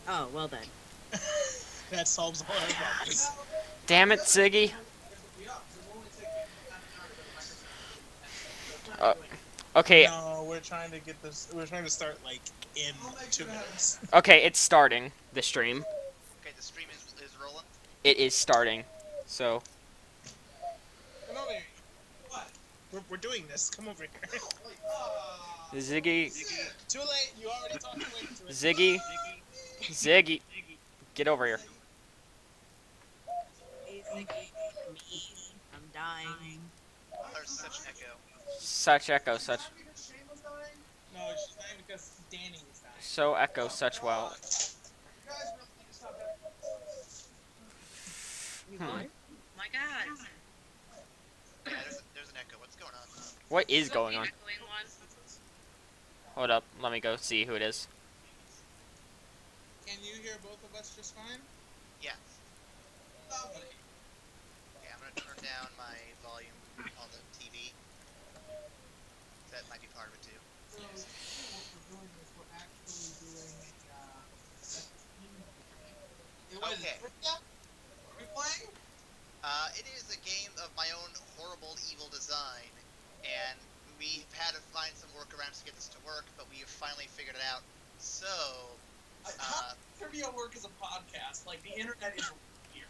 Oh, well then. That solves all our problems. Damn it, Ziggy. Uh, okay, No, we're trying to get this. We're trying to start like in 2 minutes. okay, it's starting, the stream. Okay, the stream is rolling. It is starting. So, Come over here. What? We're doing this. Come over here. Ziggy, Too late. You already talked your way into it. Ziggy, get over here. Hey, Ziggy, me. I'm dying. There's such echo. Such echo, such, No, she's dying because Danny is dying. so echo, such well. What? My God. Yeah, there's an echo. What's going on? What is going on? Echoing one. Hold up, let me go see who it is. Can you hear both of us just fine? Yes. Lovely. Okay, I'm gonna turn down my volume on the TV. That might be part of it too. So, what we're doing is we're actually doing Okay. Are we playing? It is a game of my own horrible, evil design, and we've had to find some workarounds to get this to work, but we have finally figured it out. So, How trivia work as a podcast? Like, the internet is here.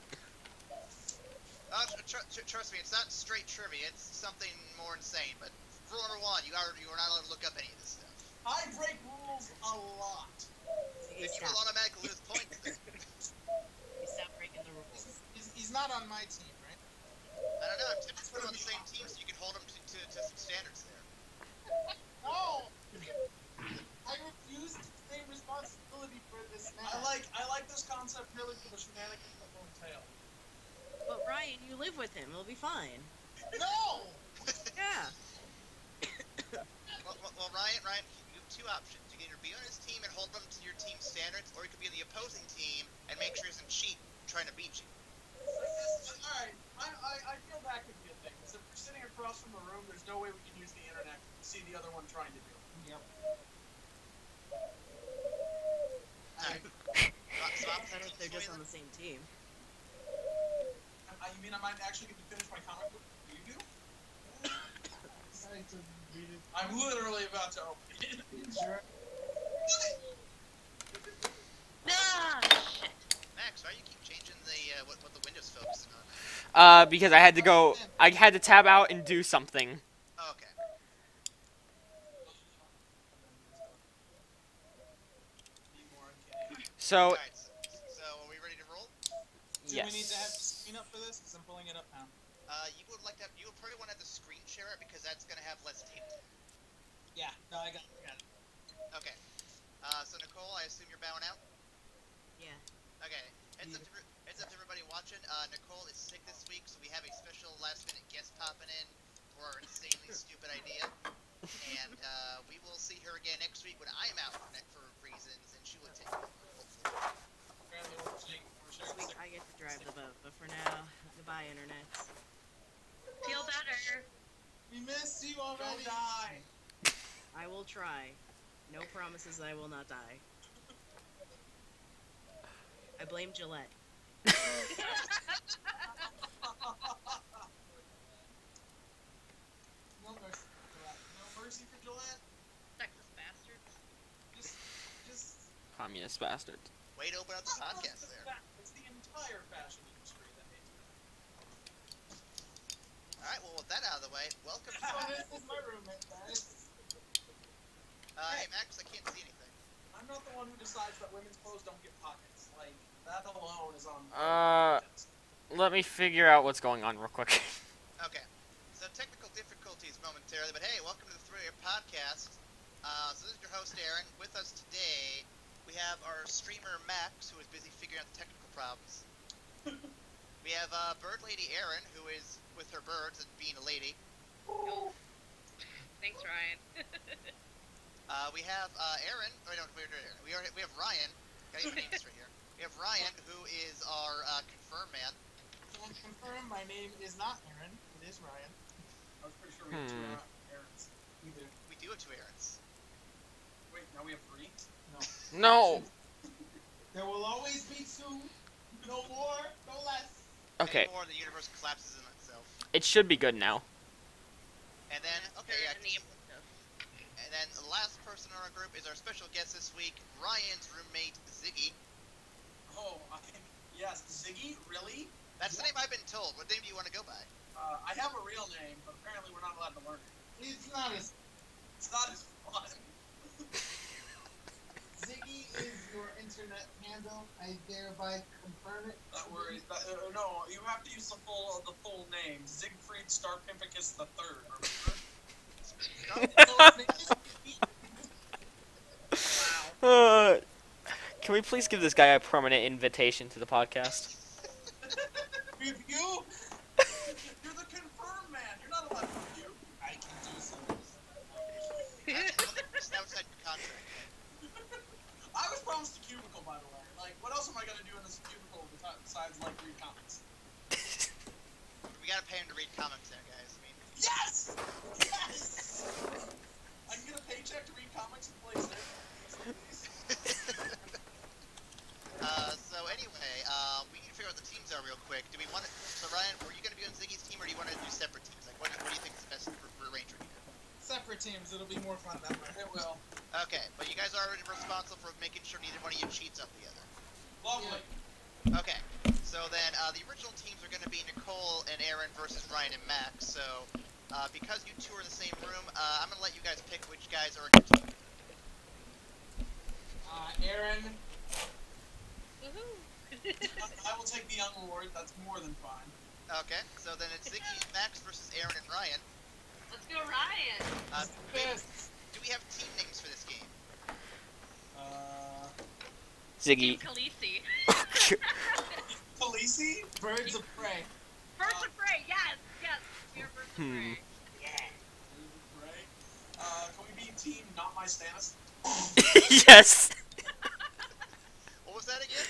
Trust me, it's not straight trivia. It's something more insane. But rule number one, you are not allowed to look up any of this stuff. I break rules a lot. If you will automatically lose points, then. You stop breaking the rules. He's not on my team, right? I don't know. I'm tempted to put him on the same team so you can hold him to some standards there. No! I refuse to take responsibility for this now. I like this concept really for the shenanigans that will entail. But Ryan, you live with him. It'll be fine. No! Yeah. Well, Ryan, you have two options. You can either be on his team and hold him to your team's standards, or you could be on the opposing team and make sure he doesn't cheat trying to beat you. Alright, I feel that could be a thing. Because if we're sitting across from the room, there's no way we can use the internet to see the other one trying to do it. Yep. Alright. Better if they're just on the same team. You mean I might actually get to finish my comic book? You do? I'm literally about to open it. Sure. Ah, shit. Max, why do you keep changing the what the window's focusing on? Because I had to tab out and do something. Oh, okay. So, Alright, so are we ready to roll? Do we need to have the yes. screen up for this? Because I'm pulling it up now. You would probably want to have the screen share it because that's going to have less tape. Yeah, no, I got it. Okay. So Nicole, I assume you're bowing out? Yeah. Okay. Heads up to everybody watching. Nicole is sick this week, so we have a special last-minute guest popping in for our insanely stupid idea. And we will see her again next week when I am out for reasons, and she will take over, hopefully. This week I get to drive the boat, but for now, goodbye, internet. Feel better. We miss you already. Don't die. I will try. No promises that I will not die. I blame Gillette. No mercy for Gillette. No mercy for Gillette. Sexist bastards. Just. Communist bastard. Way to open up the podcast there. It's the entire fashion industry that hates me. Alright, well, with that out of the way, welcome to... This is my roommate, guys. Hey, Max, I can't see anything. I'm not the one who decides that women's clothes don't get pockets. Like, that alone is on... Let me figure out what's going on real quick. Okay. So technical difficulties momentarily, but hey, welcome to the 3-Year Podcast. So this is your host, Aaron. With us today, we have our streamer, Max, who is busy figuring out the technical problems. We have Bird Lady Aaron, who is with her birds and being a lady. Oh. Thanks, Ryan. We have Aaron. Oh, no, we have Ryan. Got even names right here. We have Ryan, who is our confirmed man. And confirm, my name is not Aaron. It is Ryan. I was pretty sure we had two Aarons. We do have 2 Aarons. Wait, now we have 3? No! There will always be two. No more, no less. Okay, Anymore, the universe collapses in itself. it should be good now. And then, okay, yeah. And the stuff. And then the last person in our group is our special guest this week, Ryan's roommate, Ziggy. Oh, yes, Ziggy? Really? That's the name I've been told. What name do you want to go by? I have a real name, but apparently we're not allowed to learn it. It's not as fun. Ziggy is your internet handle. I hereby confirm it. Not worried. No, you have to use the full name. Siegfried Starpimpicus the Third. Uh, can we please give this guy a permanent invitation to the podcast? With you? You're the confirmed man. You're not allowed to review. I can do something. That's outside your contract. I was promised a cubicle, by the way. Like, what else am I gonna do in this cubicle besides, like, read comics? We gotta pay him to read comics there, guys. I mean, Yes! Yes! I can get a paycheck to read comics and play Snake. So anyway, we need to figure out what the teams are real quick. Do we want to... So Ryan, were you gonna be on Ziggy's team, or do you want to do separate teams? Like, what do you think is the best for Ranger here? Separate teams, it'll be more fun that way. It will. Okay, but you guys are already responsible for making sure neither one of you cheats up the other. Lovely. Okay, so then the original teams are going to be Nicole and Aaron versus Ryan and Max. So because you two are in the same room, I'm going to let you guys pick which guys are in your team. Aaron, Woohoo! I will take the young lord. That's more than fine. Okay, so then it's Ziggy and Max versus Aaron and Ryan. Let's go, Ryan! Do we have team names for this game? Ziggy. Team Khaleesi. Khaleesi? Birds of Prey. Birds of Prey, yes! Yes! We are Birds of Prey. Yeah. Birds of Prey. Can we be team Not My Stannis? Yes. What was that again?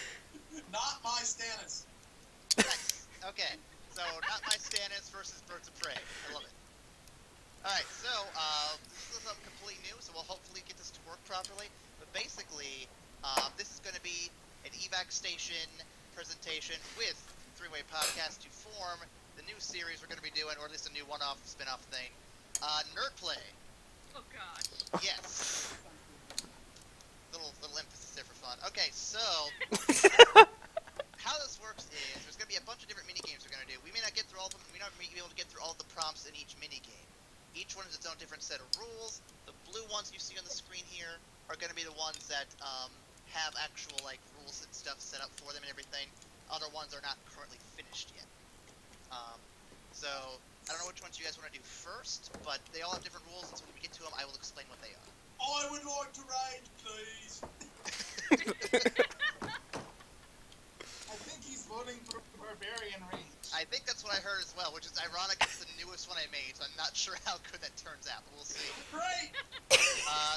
Not My Stannis. Nice. Okay, so not my Stannis versus Birds of Prey. I love it. Alright, so this is something completely new, so we'll hopefully get this to work properly. But basically, this is going to be an e-vac station presentation with Three-Way Podcast to form the new series we're going to be doing, or at least a new one-off spin-off thing. Nerd Play. Oh gosh. Yes. Little emphasis there for fun. Okay, so how this works is there's going to be a bunch of different mini games we're going to do. We may not get through all of them. We may not be able to get through all of the prompts in each mini game. Each one has its own different set of rules. The blue ones you see on the screen here are going to be the ones that have actual like rules and stuff set up for them and everything. Other ones are not currently finished yet. So I don't know which ones you guys want to do first, but they all have different rules, and so when we get to them, I will explain what they are. I would like to ride, please. I think he's voting for Barbarian Range. I think that's what I heard as well, which is ironic. It's the newest one I made, so I'm not sure how good that turns out, but we'll see. Great.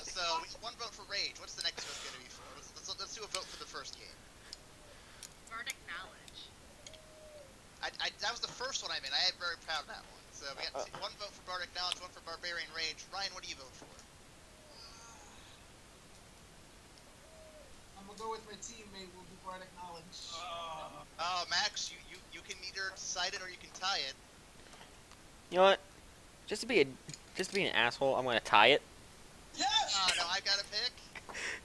So we have one vote for Rage. What's the next one going to be for? Let's do a vote for the first game. Bardic Knowledge. That was the first one I made. I am very proud of that one. So we got one vote for Bardic Knowledge, one for Barbarian Rage. Ryan, what do you vote for? I'm gonna go with my teammate. We'll do Bardic Knowledge. Oh, Max, you can either decide it or you can tie it. You know what? Just to be an asshole, I'm gonna tie it. Yes! Oh, no, I've got to pick.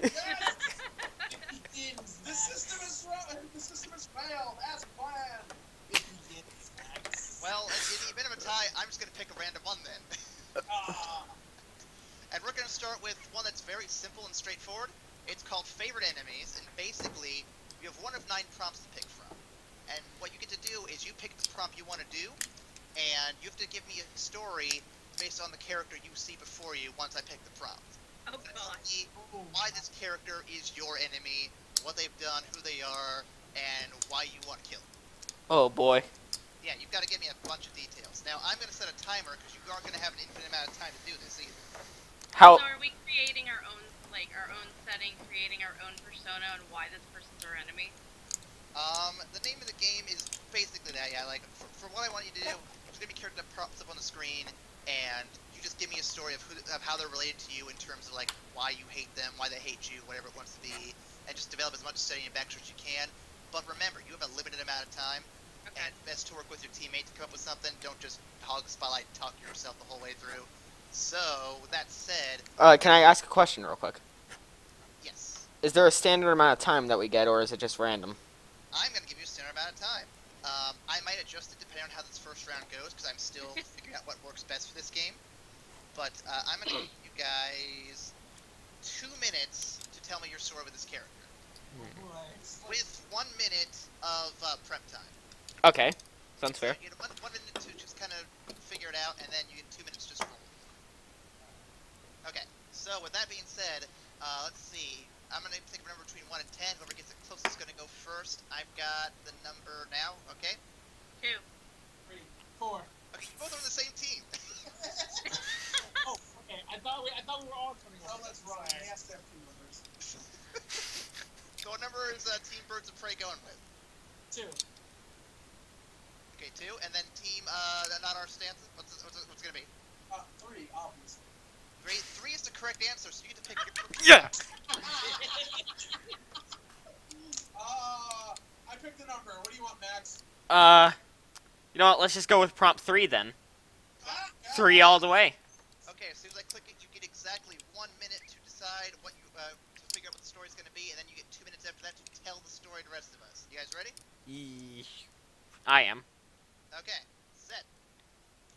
Yes! The system is wrong. The system has failed as planned. Well, in the event of a tie, I'm just going to pick a random one then. And we're going to start with one that's very simple and straightforward. It's called Favorite Enemies, and basically, you have one of 9 prompts to pick from. And what you get to do is you pick the prompt you want to do, and you have to give me a story based on the character you see before you once I pick the prompt. Oh gosh. Why this character is your enemy, what they've done, who they are, and why you want to kill them. Oh boy. Yeah, you've got to give me a bunch of details. Now, I'm going to set a timer, because you aren't going to have an infinite amount of time to do this either. How? So are we creating our own setting, creating our own persona, and why this person's our enemy? The name of the game is basically that, yeah, like, for what I want you to do, there's going to be character that pops up on the screen, and you just give me a story of how they're related to you in terms of, like, why you hate them, why they hate you, whatever it wants to be, and just develop as much setting and backstory as you can. But remember, you have a limited amount of time, Okay. and best to work with your teammate to come up with something. Don't just hog the spotlight and talk yourself the whole way through. So, with that said, Can I ask a question real quick? yes, Is there a standard amount of time that we get, or is it just random? I'm going to give you a standard amount of time. I might adjust it depending on how this first round goes, because I'm still figuring out what works best for this game. But I'm going to give you guys 2 minutes to tell me your story with this character, with 1 minute of prep time. Okay, sounds fair. So you get 1 minute to just kind of figure it out, and then you get 2 minutes just roll. Okay, so with that being said, let's see. I'm going to take a number between 1 and 10. Whoever gets it closest is going to go first. I've got the number now, okay? 2. 3, 4. Okay, you both are on the same team. Oh, okay. I thought we were all 21. Oh, that's wrong. He has to have 2 numbers. So what number is Team Birds of Prey going with? 2. Okay, 2, and then Team not our stances. What's it gonna be? 3, obviously. 3 is the correct answer, so you get to pick your. Yeah. I picked a number. What do you want, Max? You know what? Let's just go with prompt 3 then. 3 all the way. Okay, as soon as I click it, you get exactly 1 minute to decide what you to figure out what the story's gonna be, and then you get 2 minutes after that to tell the story to the rest of us. You guys ready? I am. Okay, set,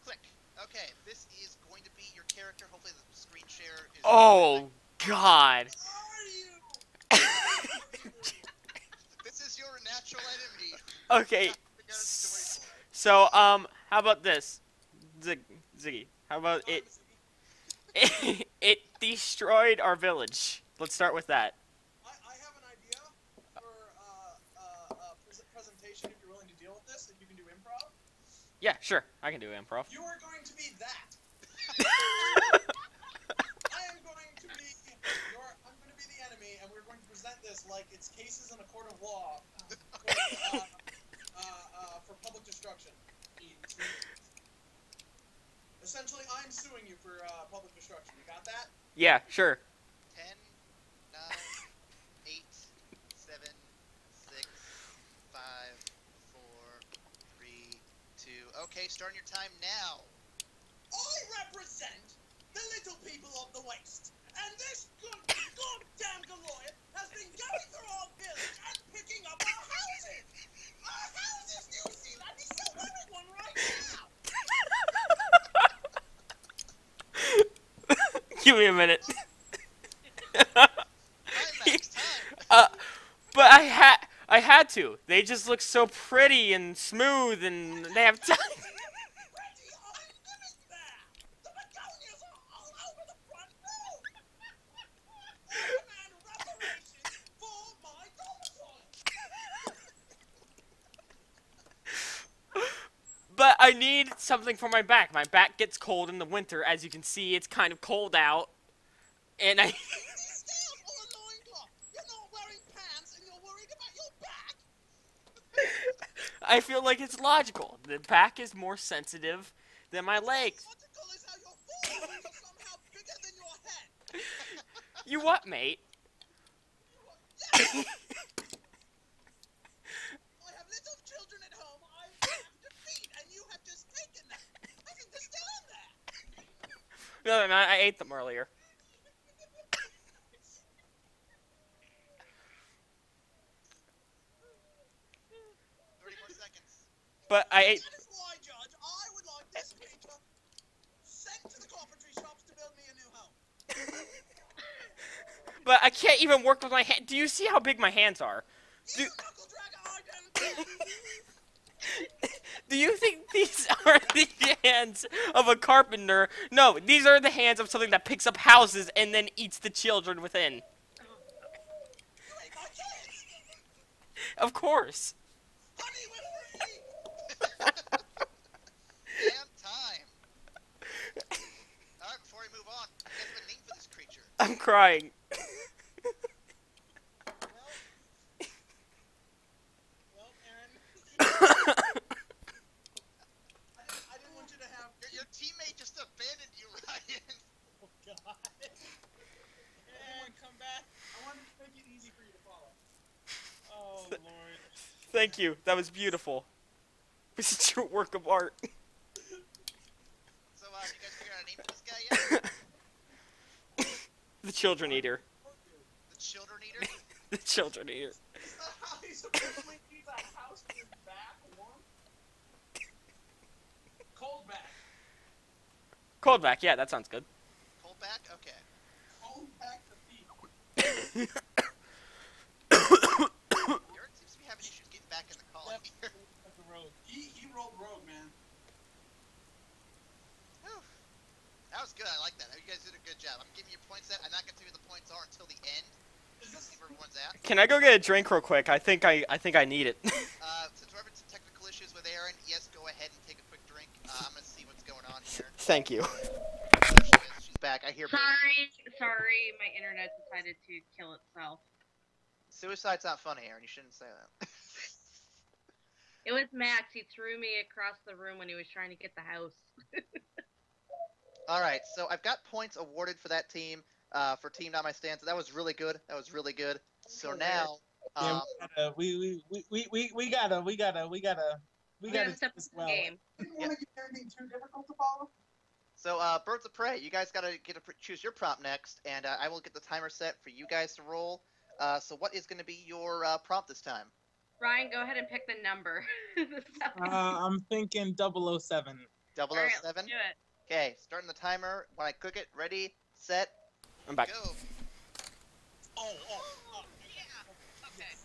click. Okay, this is going to be your character. Hopefully the screen share is. Oh God. This is your natural enemy. Okay. Figure out a story for it. So how about this, Ziggy? How about it? It destroyed our village. Let's start with that. I have an idea for presentation if you're willing to deal with this, if you can do improv. Yeah, sure. I can do improv. You are going to be that. I'm going to be the enemy, and we're going to present this like it's cases in a court of law for public destruction. Essentially, I'm suing you for public destruction. You got that? Yeah, sure. 10, 9, 8, 7, 6, 5, 4, 3, 2. Okay, starting your time now. I represent the little people of the Waste, and this goddamn Goliath has been going through our village and picking up our houses! Our houses! Do you see that? He's still wearing one right now! Give me a minute. Time, Max, time. But I had to. They just look so pretty and smooth, and they have time. Reggie, I'm living there! The begonias are all over the front room! I demand reparations for my domicile! But I need something for my back. My back gets cold in the winter. As you can see, it's kind of cold out. And I... I feel like it's logical. The back is more sensitive than my legs. You what, mate? I have little children at home I have to feed, and you have just taken them. I think they're still in there. No, they're not. I ate them earlier. 30 more seconds. But I ate... That is why, Judge, I would like this creature sent to the carpentry shops to build me a new home. But I can't even work with my hand. Do you see how big my hands are? You knuckle dragger, I don't. Do you think these are the hands of a carpenter? No, these are the hands of something that picks up houses and then eats the children within. You ate my kids. Of course. Honey, we're free. And time. Alright, before we move on, you guys have a name for this creature. I'm crying. Well, Aaron. I didn't want you to have. Your teammate just abandoned you, Ryan. Oh God. And come back. I wanted to make it easy for you to follow. Oh Lord. Thank you. That was beautiful. This is your work of art. So, have you guys figured out a name for this guy yet? The Children Eater. The Children Eater? The Children Eater. He's officially needs a house in his back, warm. Cold back. Coldback, yeah, that sounds good. Coldback? Okay. Cold back the feet. Eric seems to be having issues getting back in the call Yep. here. Like a rogue. He rolled rogue, man. Whew. That was good. I like that. You guys did a good job. I'm giving you points set. I'm not going to tell you what the points are until the end. Is To this see where everyone's at. Can I go get a drink real quick? I think I need it. Since we're having some technical issues with Aaron, yes, go ahead and take a quick drink. I'm going to see what's going on here. Thank you. There she is. She's back. I hear Sorry, my internet decided to kill itself. Suicide's not funny, Aaron. You shouldn't say that. It was Max. He threw me across the room when he was trying to get the house. All right, so I've got points awarded for that team, for Team Not My Stanza. That was really good. That was really good. So now, Yeah, we gotta We do gotta step this up the well. game. didn't want to get anything too difficult to follow. so Birds of Prey, you guys gotta get to choose your prompt next, and I will get the timer set for you guys to roll. So what is going to be your prompt this time? Ryan, go ahead and pick the number. I'm thinking 007. 007? All right, let's do it. Okay, starting the timer. When I click it, ready, set, I'm back. go. Oh. Yeah. Okay.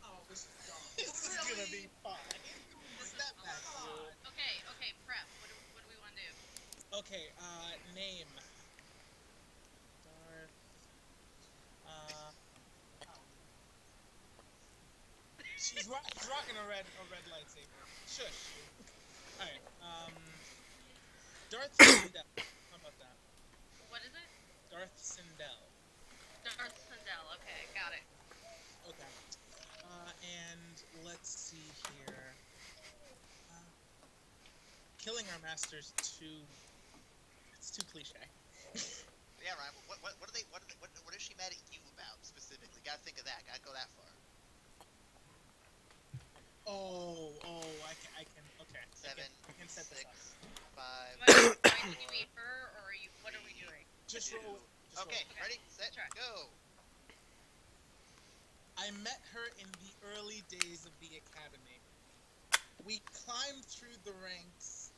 Oh, this is dumb. This is gonna be fun. Okay. Prep. What do we want to do? Okay, name. She's rocking a red lightsaber. Shush. Alright, Darth Sindel. How about that? What is it? Darth Sindel. Darth Sindel. Okay, got it. Okay. And let's see here. Killing our master's it's too cliche. Yeah, Ryan. What is she mad at you about specifically? Gotta think of that. Gotta go that far. I can. Okay. 7, I can set this 6, up. 5. Why did you eat her, or what are we doing? Just roll. Okay, Okay. ready, set, Try. go. I met her in the early days of the academy. We climbed through the ranks,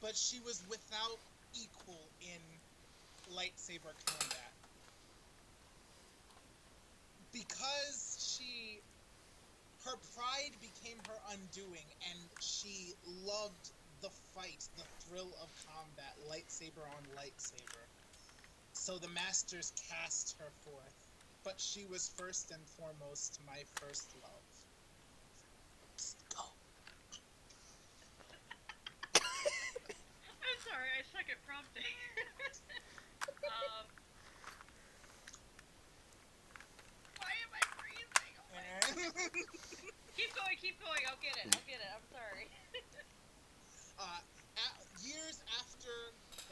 but she was without equal in lightsaber combat. Because her pride became her undoing, and she loved the fight, the thrill of combat, lightsaber on lightsaber. So the masters cast her forth, but she was first and foremost my first love. Go. I'm sorry, I suck at prompting. Why am I freezing? Oh my God. Keep going. I'll get it. I'm sorry. Years after,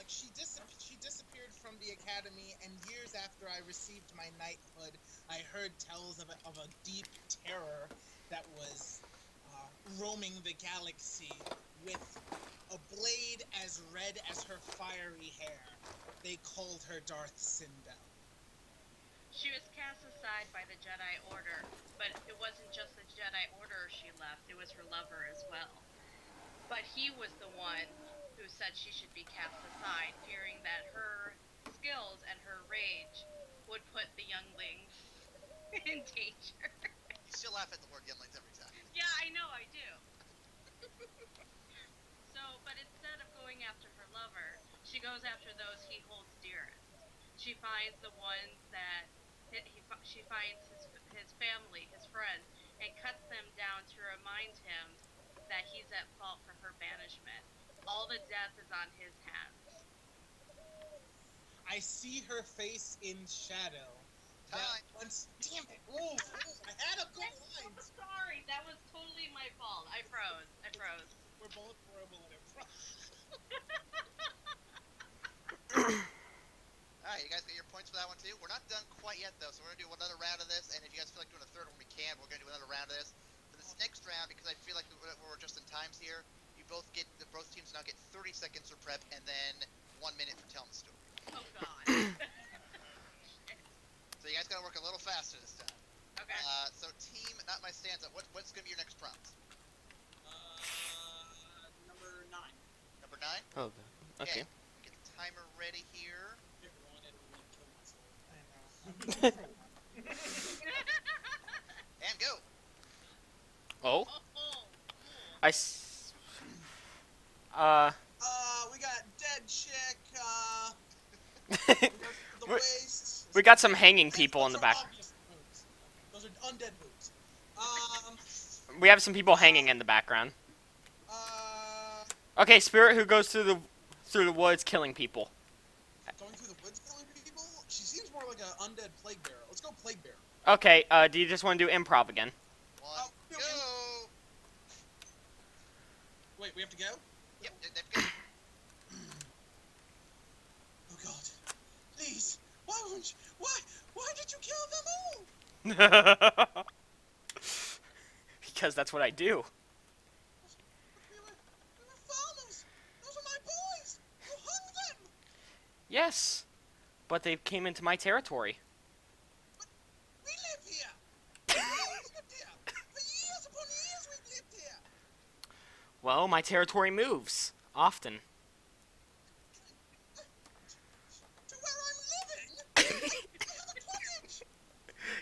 she disappeared from the academy, and years after I received my knighthood, I heard tales of a deep terror that was roaming the galaxy with a blade as red as her fiery hair. They called her Darth Sindel. She was cast aside by the Jedi Order, but it wasn't just the Jedi Order she left, it was her lover as well. But he was the one who said she should be cast aside, fearing that her skills and her rage would put the younglings in danger. You still laugh at the word younglings every time. Yeah, I know, I do. But instead of going after her lover, she goes after those he holds dearest. She finds the ones that she finds his family, his friends, and cuts them down to remind him that he's at fault for her banishment. All the death is on his hands. I see her face in shadow. Time. Damn it! Ooh, I had a good line. I'm sorry, that was totally my fault. I froze. We're both horrible at improv. Alright, you guys got your points for that one too? We're not done quite yet though, so we're gonna do another round of this, and if you guys feel like doing a third one, we can. We're gonna do another this. For this next round, because I feel like we're just in times here, you both teams now get 30 seconds for prep and then 1 minute for telling the story. Oh god. So you guys gotta work a little faster this time. Okay. So team, not my stanza. What's gonna be your next prompt? Number 9. Number 9. Oh, okay. Get the timer ready here. Pick one and we'll kill myself. I know. And go. Oh, Oh. We got dead chick, the we waist. we got some hanging people in the back. Those are undead boobs. We have some people hanging in the background. Okay, spirit who goes through the woods killing people. Going through the woods killing people? She seems more like an undead plague bearer. Let's go plague bearer. Okay, do you just want to do improv again? One, go. go. Wait, we have to go? Yep, they've got. Oh god. Please. Why did you kill them all? Because that's what I do. We were farmers. Those are my boys. You hung them. Yes, but they came into my territory. We live here. We always lived here. For years upon years we've lived here. Well, my territory moves often. To where I'm living. I have a cottage.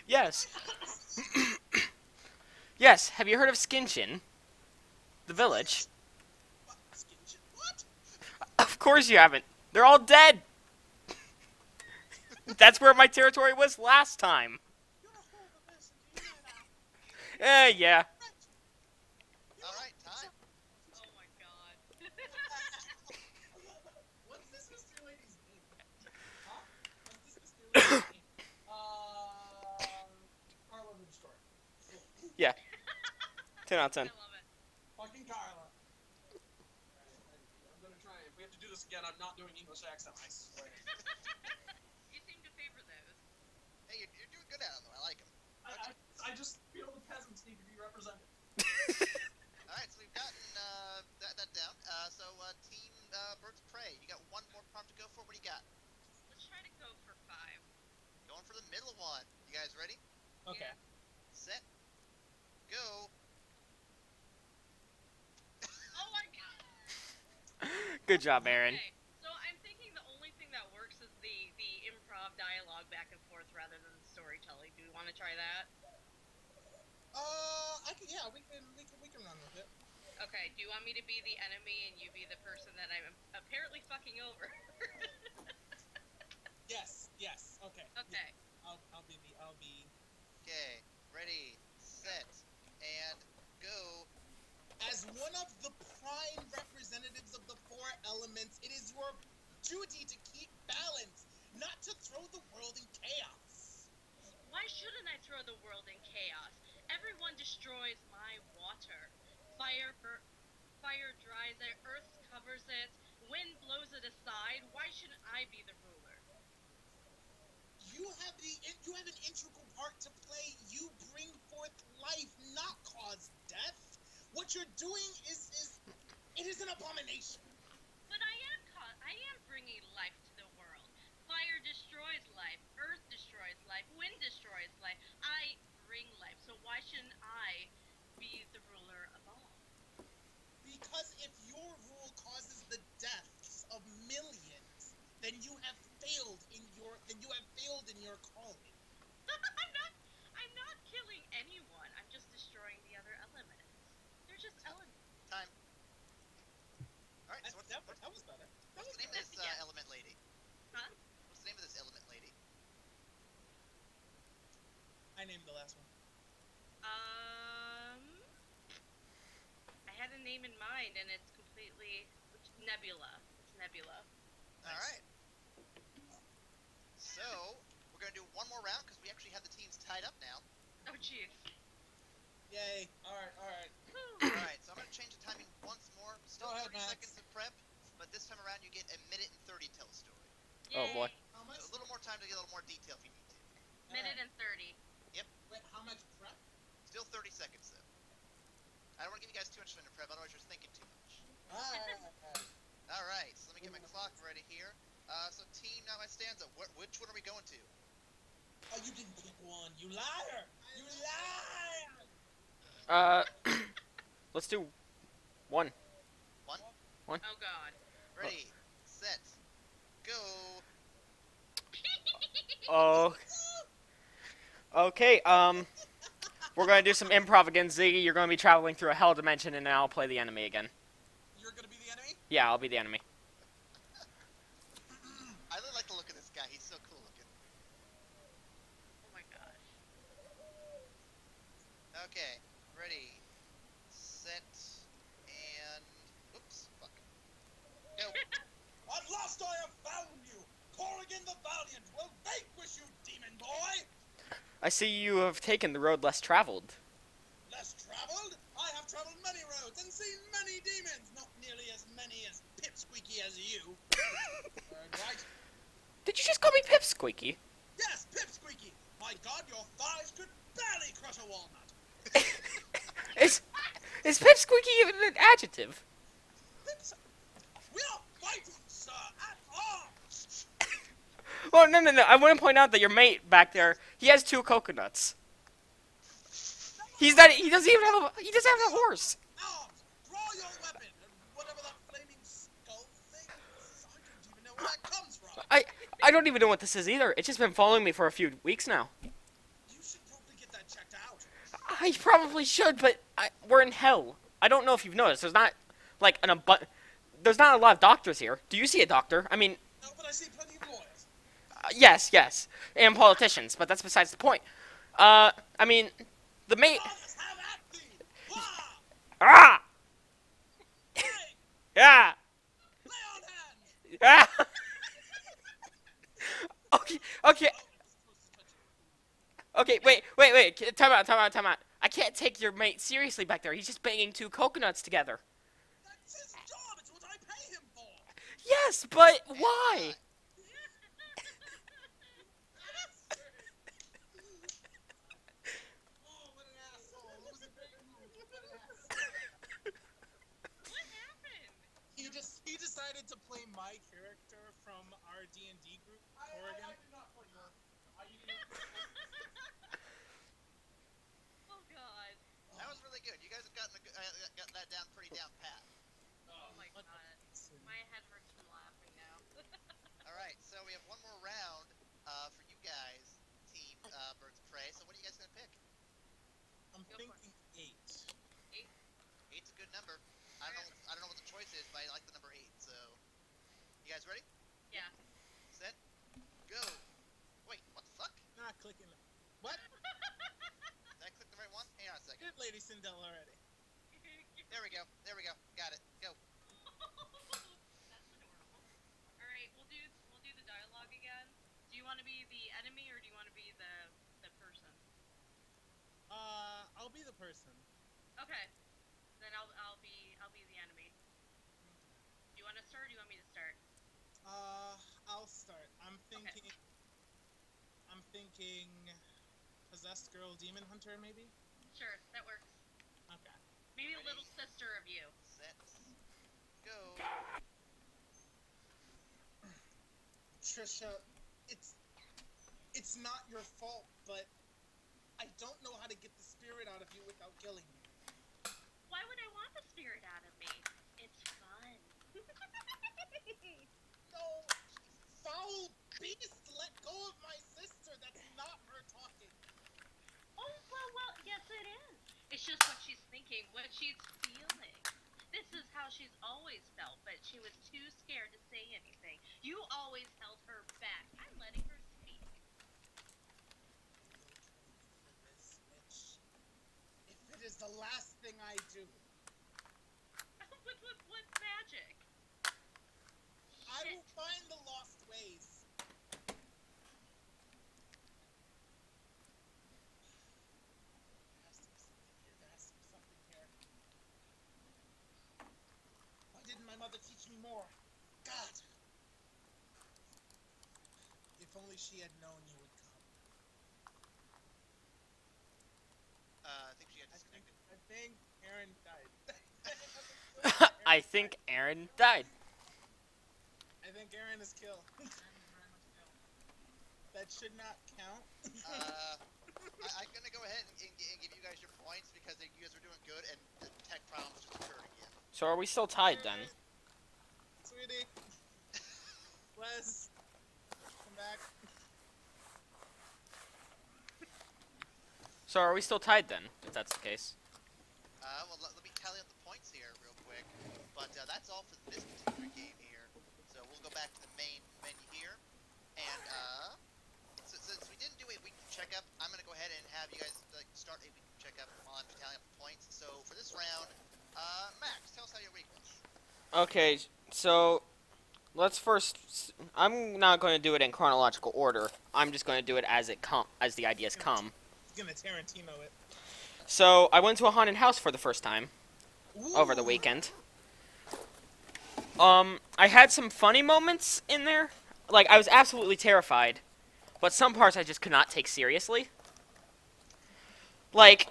Yes. Yes, have you heard of Skinchin? The village? What? Skin- What? Of course you haven't. They're all dead. That's where my territory was last time. You're a horrible person. Do you know that? Yeah. All right, time. Oh my god. What's this mystery lady's name? Huh? What's this mystery lady's name? Carla the Destroyer. 10 out of 10. I love it. Fucking Carla. I'm gonna try. If we have to do this again, I'm not doing English accent. I swear. You seem to favor those. Hey, you're doing good at them, though. I like them. I just feel the peasants need to be represented. All right, so we've gotten that down. Team Birds of Prey, you got one more prompt to go for. What do you got? Let's try to go for 5. Going for the middle one. You guys ready? Okay. Yeah. Set. Go. Oh my god. Good job, Aaron. Okay, so I'm thinking the only thing that works is the improv dialogue back and forth rather than the storytelling. Do we want to try that? We can run with it. Okay, do you want me to be the enemy and you be the person that I'm apparently fucking over? Yes. Okay. Okay. I'll be. Okay. Ready. Set. And go. As one of the prime representatives of the 4 elements, it is your duty to keep balance, not to throw the world in chaos. Why shouldn't I throw the world in chaos? Everyone destroys my water. Fire dries it, earth covers it, wind blows it aside. Why shouldn't I be the ruler? You have an integral part to play. You bring forth life, not cause death. What you're doing is an abomination. But I am bringing life to the world. Fire destroys life, earth destroys life, wind destroys life. I bring life, so why shouldn't I be the ruler of all? Because if your rule causes the deaths of millions, then you have failed in your calling. I'm not killing anyone. I'm just destroying the other elements. They're just elements. Time. All right. So what's That was better. the name of this Yeah. element lady? Huh? What's the name of this element lady? I named the last one. I had a name in mind, and it's completely Nebula. It's Nebula. All right. So we're gonna do one more round because we actually have the teams tied up now. Oh, jeez. Yay! All right. All right. So I'm gonna change the timing once more. Still Go ahead, 30 Max. seconds of prep, but this time around you get a minute and 30 to tell a story. Oh, boy. How much? So a little more time to get a little more detail if you need to. Minute and 30. Wait, how much prep? Still 30 seconds. too much for prep, otherwise you're thinking too much. Ah, Alright, so let me get my clock ready here. So team now at stanza, which one are we going to? Oh, you didn't pick one. You liar! You liar! Let's do one. One? Oh god. Ready, set, go! Oh. Okay, we're gonna do some improv again, Ziggy. You're gonna be traveling through a hell dimension, and then I'll play the enemy again. You're gonna be the enemy? Yeah, I'll be the enemy. I really like the look of this guy, he's so cool looking. Oh my gosh. Okay, ready, set, and... Oops, fuck. Go! At last I have found you! Corrigan the Valiant will vanquish you, demon boy! I see you have taken the road less traveled. Less traveled? I have traveled many roads and seen many demons, not nearly as many as Pipsqueaky as you. Right? Did you just call me Pipsqueaky? Yes, Pipsqueaky! My god, your thighs could barely crush a walnut. Is Pipsqueaky even an adjective? Pips... We are fighting, sir, at arms! Well, no. I want to point out that your mate back there, he has 2 coconuts. He doesn't even have a horse. Arms! Draw your weapon! And whatever that flaming skull thing is, I don't even know where that comes from. I don't even know what this is either. It's just been following me for a few weeks now. You should probably get that checked out. I probably should, but we're in hell. I don't know if you've noticed. There's not like there's not a lot of doctors here. Do you see a doctor? I mean, No, but I see plenty of lawyers. yes, and politicians, but that's besides the point. I mean, the mate. Fathers have at thee! Wah! Ah! Bang! Yeah! Lay on hands! Ah! Okay. Okay, wait. Time out. I can't take your mate seriously back there. He's just banging 2 coconuts together. That's his job! It's what I pay him for! Yes, but why? Oh, what an asshole! It was a great move. What an asshole. What happened? he decided to play my character from our D&D group, Corrigan. I did not play your... Oh god. That was really good, you guys have gotten got that down pretty down pat. Oh my god. My head hurts from laughing now. Alright, so we have one more round for you guys, Team Birds of Prey. So what are you guys going to pick? I'm Go for it. thinking 8. 8's a good number. I don't know what the choice is, but I like the number 8. So, you guys ready? Yeah. Set, go. Wait, what the fuck? Not clicking. What? Did I click the right one? Hang on a second. Did Lady Sindel already? There we go. Got it. Go. That's adorable. Alright, we'll do the dialogue again. Do you want to be the enemy or do you want to be the person? I'll be the person. Okay. Then I'll be the enemy. Do you want to start or do you want me to start? I'll start. I'm thinking possessed girl demon hunter maybe? Sure, that works. Okay. Maybe a Ready? little sister of you. Set, go. Trisha, it's not your fault, but I don't know how to get the spirit out of you without killing you. Why would I want the spirit out of me? It's fun. No, foul beast, let go of my sister. That's not her talking. Oh, well, yes it is. It's just what she's thinking, what she's feeling. This is how she's always felt, but she was too scared to say anything. You always held her back. I'm letting her speak. If it is the last thing I do, What's magic? I will find the lost ways. There has to be something here. Why didn't my mother teach me more? God! If only she had known you would come. I think she got disconnected. I think Aaron died. I think Aaron died. I think Aaron is killed. That should not count. I'm gonna go ahead and give you guys your points because you guys are doing good, and the tech problems just occurred again. So are we still tied then? Sweetie. Wes. Come back. So are we still tied then, if that's the case? Well, let me tally up the points here real quick. But that's all for this particular game here. So we'll go back to the main menu here. And, since we didn't do a weekly checkup, I'm going to go ahead and have you guys start a weekly checkup while I'm tallying up the points. So for this round, Max, tell us how your week was. Okay, so let's first. I'm not going to do it in chronological order. I'm just going to do it as as the ideas come. He's gonna Tarantino it. So I went to a haunted house for the first time over the Ooh. weekend. I had some funny moments in there. Like, I was absolutely terrified, but some parts I just could not take seriously. Like,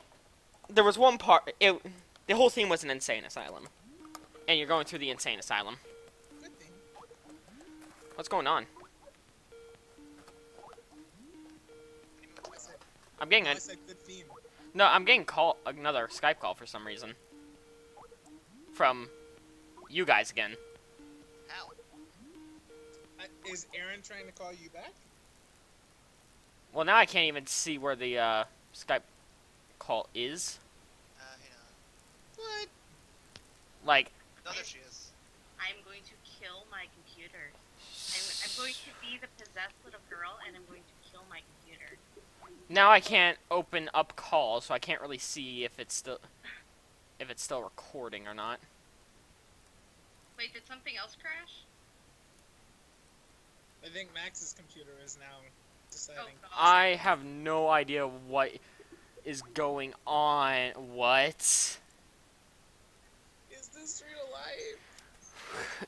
there was one part, the whole theme was an insane asylum. And you're going through the insane asylum. Good thing. What's going on? I'm getting I a, said good theme. no, I'm getting another Skype call for some reason. From you guys again. How? Is Aaron trying to call you back? Well, now I can't even see where the Skype call is. Hang on. What? Like, No, there she is. I'm going to kill my computer. I'm going to be the possessed little girl, and I'm going to kill my computer. now I can't open up calls, so I can't really see if it's still recording or not. Wait, did something else crash? I think Max's computer is now deciding. Oh, God. I have no idea what is going on. What? Is this real life?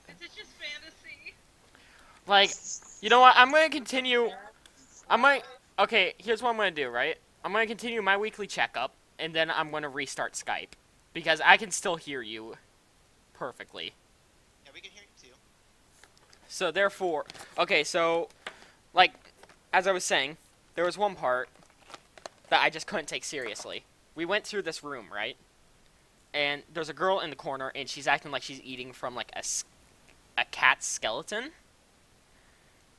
Is it just fantasy? Like, you know what? I'm gonna continue. Okay, here's what I'm gonna do, right? I'm gonna continue my weekly checkup, and then I'm gonna restart Skype. Because I can still hear you perfectly. Yeah, we can hear you too. So, therefore... Okay, so... Like, as I was saying, there was one part that I just couldn't take seriously. We went through this room, right? And there's a girl in the corner, and she's acting like she's eating from, like, a cat's skeleton.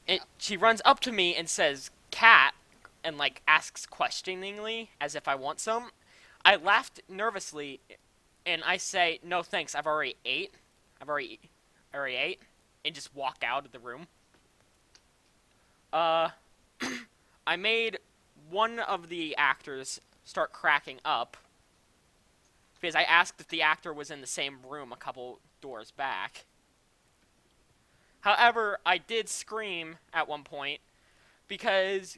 And she runs up to me and says, "Cat," and, like, asks questioningly, as if I want some. I laughed nervously, and I say, "No thanks, I've already ate. I already ate," and just walk out of the room. I made one of the actors start cracking up, because I asked if the actor was in the same room a couple doors back. However, I did scream at one point, because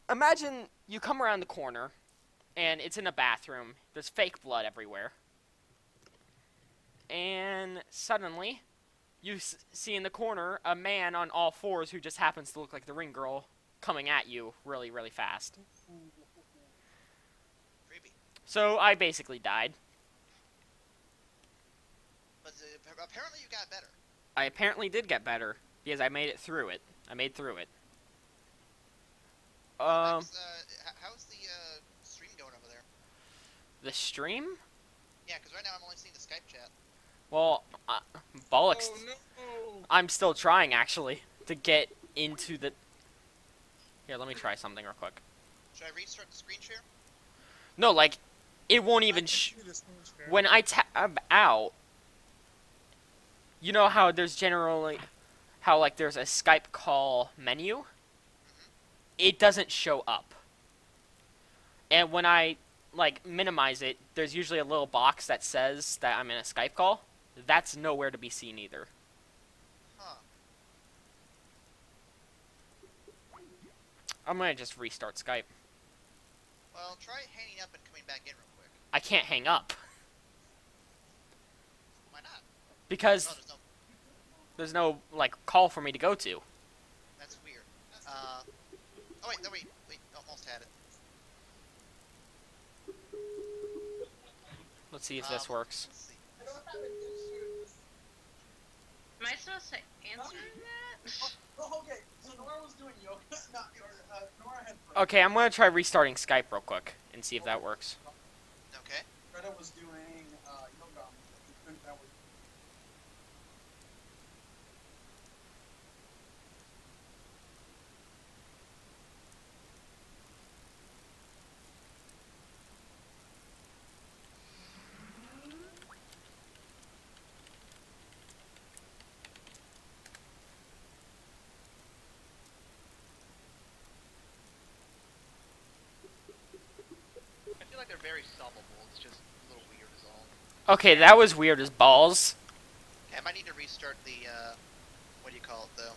imagine you come around the corner, and it's in a bathroom. There's fake blood everywhere. And suddenly, you see in the corner a man on all fours who just happens to look like the ring girl coming at you really, really fast. Creepy. So I basically died. But apparently you got better. I apparently did get better, because I made it through it. I made through it. How's the stream going over there? The stream? Yeah, because right now I'm only seeing the Skype chat. Well, bollocks. Oh no! I'm still trying, actually, to get into the... Here, let me try something real quick. Should I restart the screen share? No, like, it won't even... When I tab out, you know how there's generally... How, like, there's a Skype call menu? It doesn't show up. And when I, like, minimize it, there's usually a little box that says that I'm in a Skype call. That's nowhere to be seen either. Huh. I'm gonna just restart Skype. Well, try hanging up and coming back in real quick. I can't hang up. Why not? Because Oh, there's no, like, call for me to go to. that's weird. Oh wait, no wait, almost had it. Let's see if this works. Let's see. I don't have an issue Am I supposed to answer that? Oh, okay, so Nora was doing yoga, not yoga, Nora had... Okay, I'm gonna try restarting Skype real quick and see if that works. Okay. Greta was doing, yoga. That was... I feel like they're very solvable. It's just a little weird is all. Okay, that was weird as balls. Okay, I might need to restart the, what do you call it, though?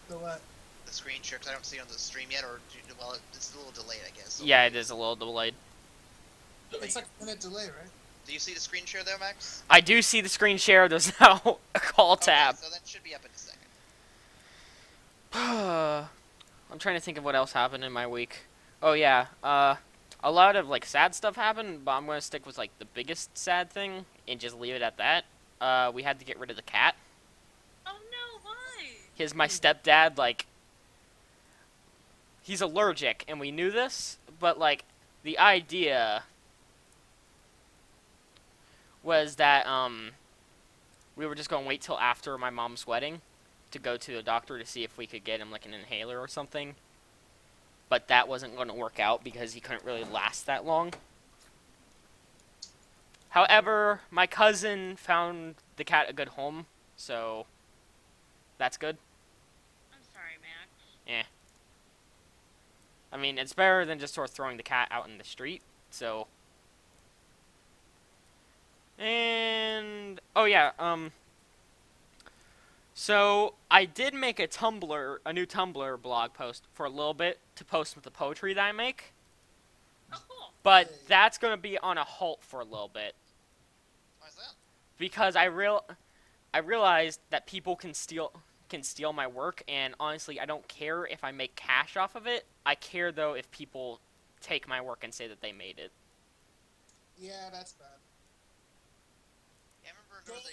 So what? The screen share, because I don't see it on the stream yet, or, well, it's a little delayed, I guess. So Yeah, it is a little delayed. It's like a minute delay, right? Do you see the screen share, though, Max? I do see the screen share. There's now a call tab. Okay, so that should be up in a second. I'm trying to think of what else happened in my week. Oh yeah, a lot of like sad stuff happened, but I'm gonna stick with like the biggest sad thing and just leave it at that. We had to get rid of the cat. Oh no, why? Because my stepdad, like, he's allergic, and we knew this, but like the idea was that we were just gonna wait till after my mom's wedding to go to the doctor to see if we could get him like an inhaler or something. But that wasn't going to work out because he couldn't really last that long. However, my cousin found the cat a good home, so that's good. I'm sorry, Max. Yeah. I mean, it's better than just sort of throwing the cat out in the street, so... And... Oh, yeah, So, I did make a new Tumblr blog post for a little bit to post with the poetry that I make. Oh, cool. But that's going to be on a halt for a little bit. Why is that? Because I realized that people can steal my work, and honestly, I don't care if I make cash off of it. I care, though, if people take my work and say that they made it. Yeah, that's bad. Yeah, I remember there was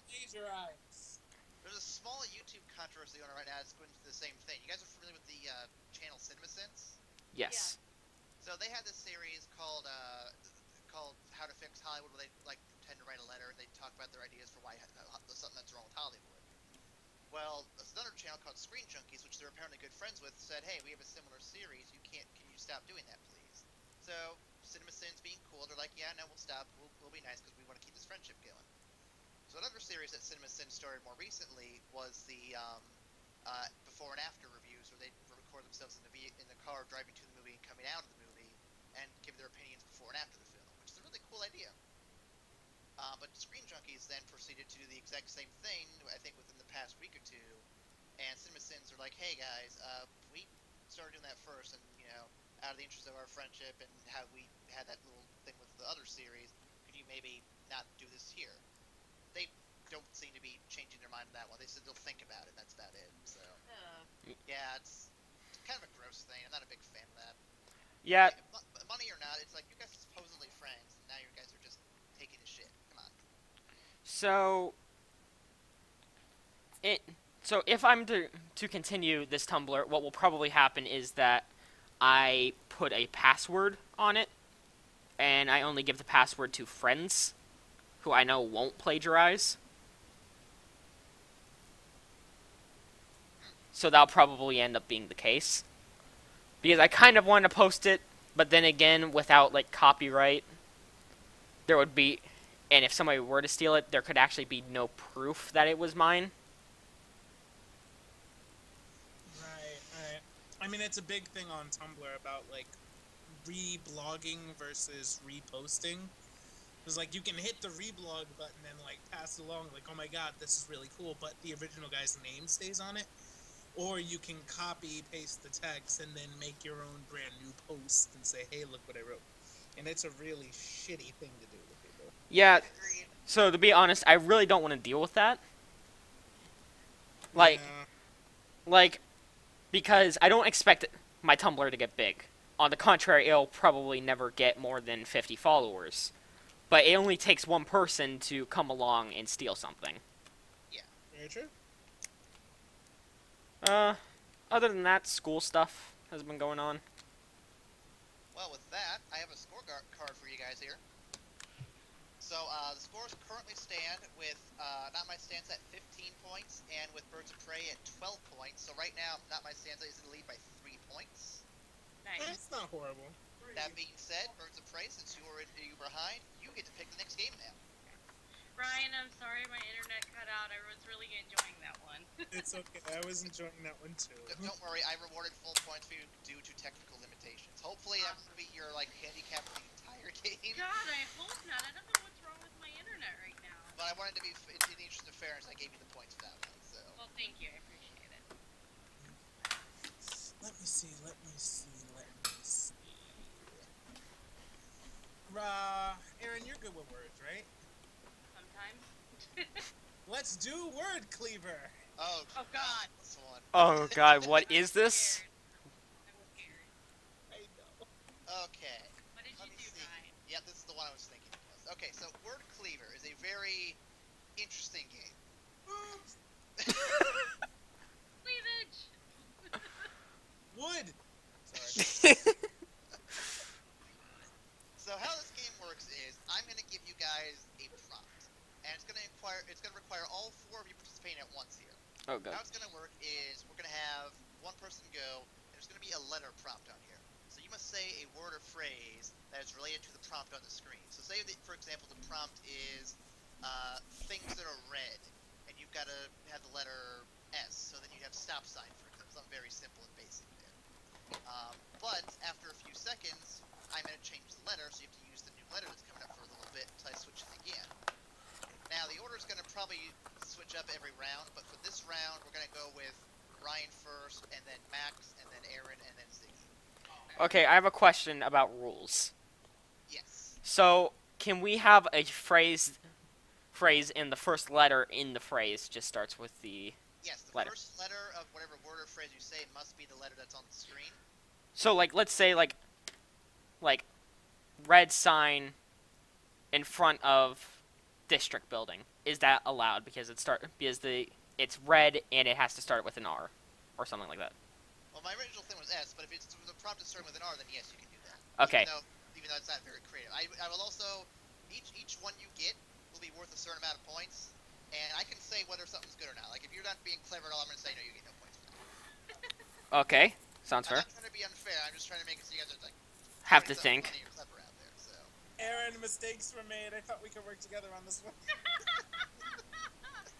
Plagiarize. there's a small YouTube controversy going on right now. It's going through the same thing. You guys are familiar with the channel CinemaSins? Yes. So they had this series called How to Fix Hollywood, where they like pretend to write a letter and they talk about their ideas for why something that's wrong with Hollywood. Well, there's another channel called Screen Junkies, which they're apparently good friends with, said, "Hey, we have a similar series. Can you stop doing that, please?" So CinemaSins being cool, they're like, "Yeah, no, we'll stop. We'll be nice because we want to keep this friendship going." So another series that CinemaSins started more recently was the before and after reviews, where they record themselves in the car driving to the movie and coming out of the movie and give their opinions before and after the film, which is a really cool idea. But Screen Junkies then proceeded to do the exact same thing, I think within the past week or two, and CinemaSins are like, "Hey guys, we started doing that first, and out of the interest of our friendship and how we had that little thing with the other series, could you maybe not do this here?" They don't seem to be changing their mind on that one. They said they'll think about it, and that's about it. So, yeah, it's kind of a gross thing. I'm not a big fan of that. Yeah. Money or not, it's like you guys are supposedly friends, and now you guys are just taking a shit. Come on. So if I'm to continue this Tumblr, what will probably happen is that I put a password on it, and I only give the password to friends who I know won't plagiarize. So that'll probably end up being the case. Because I kind of wanted to post it, but then again, without like copyright, there would be, and if somebody were to steal it, there could actually be no proof that it was mine. Right. I mean, it's a big thing on Tumblr about like reblogging versus reposting. Because like you can hit the reblog button and like pass it along, like, "Oh my god, this is really cool," but the original guy's name stays on it. Or you can copy paste the text and then make your own brand new post and say, "Hey, look what I wrote." And it's a really shitty thing to do with people. Yeah. So to be honest, I really don't want to deal with that. Like, because I don't expect my Tumblr to get big. On the contrary, it'll probably never get more than 50 followers. but it only takes one person to come along and steal something. Very true. Other than that, school stuff has been going on. Well, with that, I have a scorecard for you guys here. So, the scores currently stand with Not My Stanza at 15 points, and with Birds of Prey at 12 points. So right now, Not My Stanza is in the lead by 3 points. Nice. That's not horrible. That being said, Birds of Prey, since you were behind, you get to pick the next game now. Ryan, I'm sorry my internet cut out. I was really enjoying that one. It's okay. I was enjoying that one too. Don't worry, I rewarded full points for you due to technical limitations. Hopefully, that will be your handicap for the entire game. God, I hope not. I don't know what's wrong with my internet right now. But I wanted to be in the interest of fairness. I gave you the points for that one. So. Well, thank you. I appreciate it. Let me see. Aaron, you're good with words, right? Sometimes. Let's do word cleaver. Oh God. This one. Oh god, what is this? I'm scared. I know. Okay. What did Let you me do, see. Ryan? Yeah, this is the one I was thinking of. Okay, so Word Cleaver is a very interesting game. Cleavage! Wood. So how this game works is I'm going to give you guys a prompt, and it's going to require all 4 of you participating at once here. Oh god. How it's going to work is we're going to have one person go, and there's going to be a letter prompt on here. So you must say a word or phrase that is related to the prompt on the screen. So say that, for example, the prompt is things that are red, and you've got to have the letter S. So then you have stop sign, for example. Something very simple and basic there. But after a few seconds, I'm going to change the letter, so you have to use the new letter that's coming up for a little bit until I switch it again. Now, the order is going to probably switch up every round, but for this round, we're going to go with Ryan first, and then Max, and then Aaron, and then Ziggy. Okay, I have a question about rules. Yes. So, can we have a phrase in the first letter in the phrase just starts with the Yes, the letter? first letter of whatever word or phrase you say must be the letter that's on the screen. So, like, let's say, like red sign in front of district building. Is that allowed? Because it's red and it has to start with an R, or something like that. Well, my original thing was S, but if it's the prompt is starting with an R, then yes, you can do that. Okay. Even though it's not very creative. I will also, each one you get will be worth a certain amount of points, and I can say whether something's good or not. Like, if you're not being clever at all, I'm going to say, no, you get no points for that. Okay, sounds I'm fair. not trying to be unfair, I'm just trying to make it so you guys are, like, Have to something think. funny or clever out there, so. Aaron, mistakes were made. I thought we could work together on this one.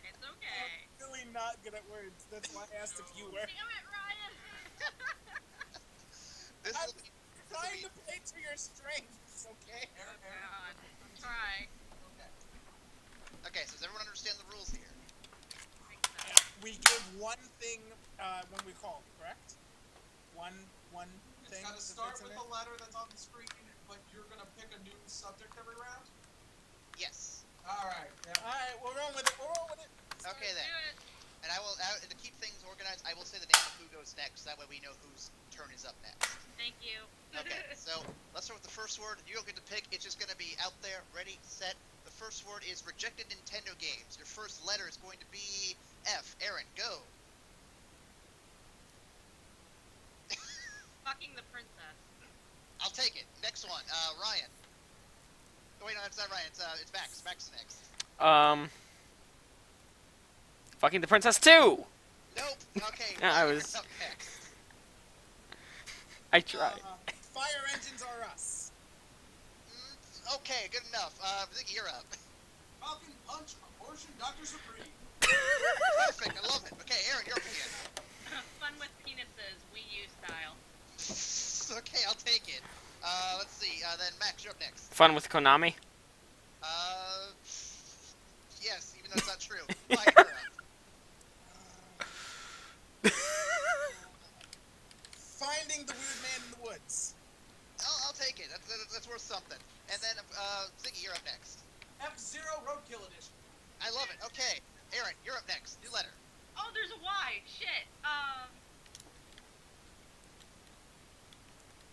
It's okay. I'm really not good at words. That's why I asked if you were. Damn it, Ryan! This I'm will be, trying to play to your strengths, okay? Oh, God. Try. okay, so does everyone understand the rules here? We give one thing when we call, correct? One It's thing. got to that start fits in with it? the letter that's on the screen, but you're going to pick a new subject every round? Yes. Alright. Yeah. Alright, we're rolling with it. Okay then. Do it. And and to keep things organized, I will say the name of who goes next, that way we know whose turn is up next. Thank you. Okay, so let's start with the first word. You don't get to pick, it's just going to be out there, ready, set. The first word is rejected Nintendo games. Your first letter is going to be F. Aaron, go. Fucking the princess. I'll take it. Next one, Ryan. Oh, wait, no, it's not Ryan. It's Max. Max is next. Fucking the princess 2! Nope. Okay. Yeah, I Ryan, was- you're up next. I tried. Fire engines are us. Okay, good enough. Ziggy, you're up. Falcon Punch, Abortion, Dr. Supreme. Perfect, I love it. Okay, Aaron, you're up again. Fun with penises, Wii U style. Okay, I'll take it. Let's see. Then Max, you're up next. Fun with Konami? Yes, even though it's not true. Fine, you're up. Finding the weird man in the woods. I'll take it. That's worth something. And then, Ziggy, you're up next. F-Zero Roadkill Edition. I love it. Okay, Aaron, you're up next. New letter. Oh, there's a Y. Shit.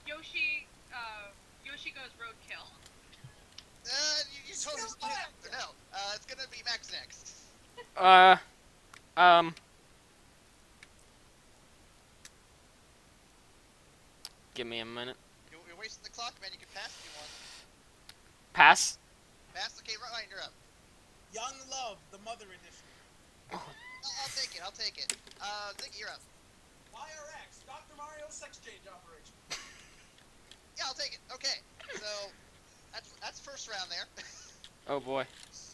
Yoshi goes roadkill. You totally no. It's gonna be Max next. Give me a minute. You're wasting the clock, man. You can pass if you want. Pass. Pass. Okay, Ryan, you're up. Young Love, the Mother Edition. I'll take it. I'll take it. Ziggy, you're up. YRX, Dr. Mario sex change operation. Yeah, I'll take it. Okay, so that's first round there. Oh boy.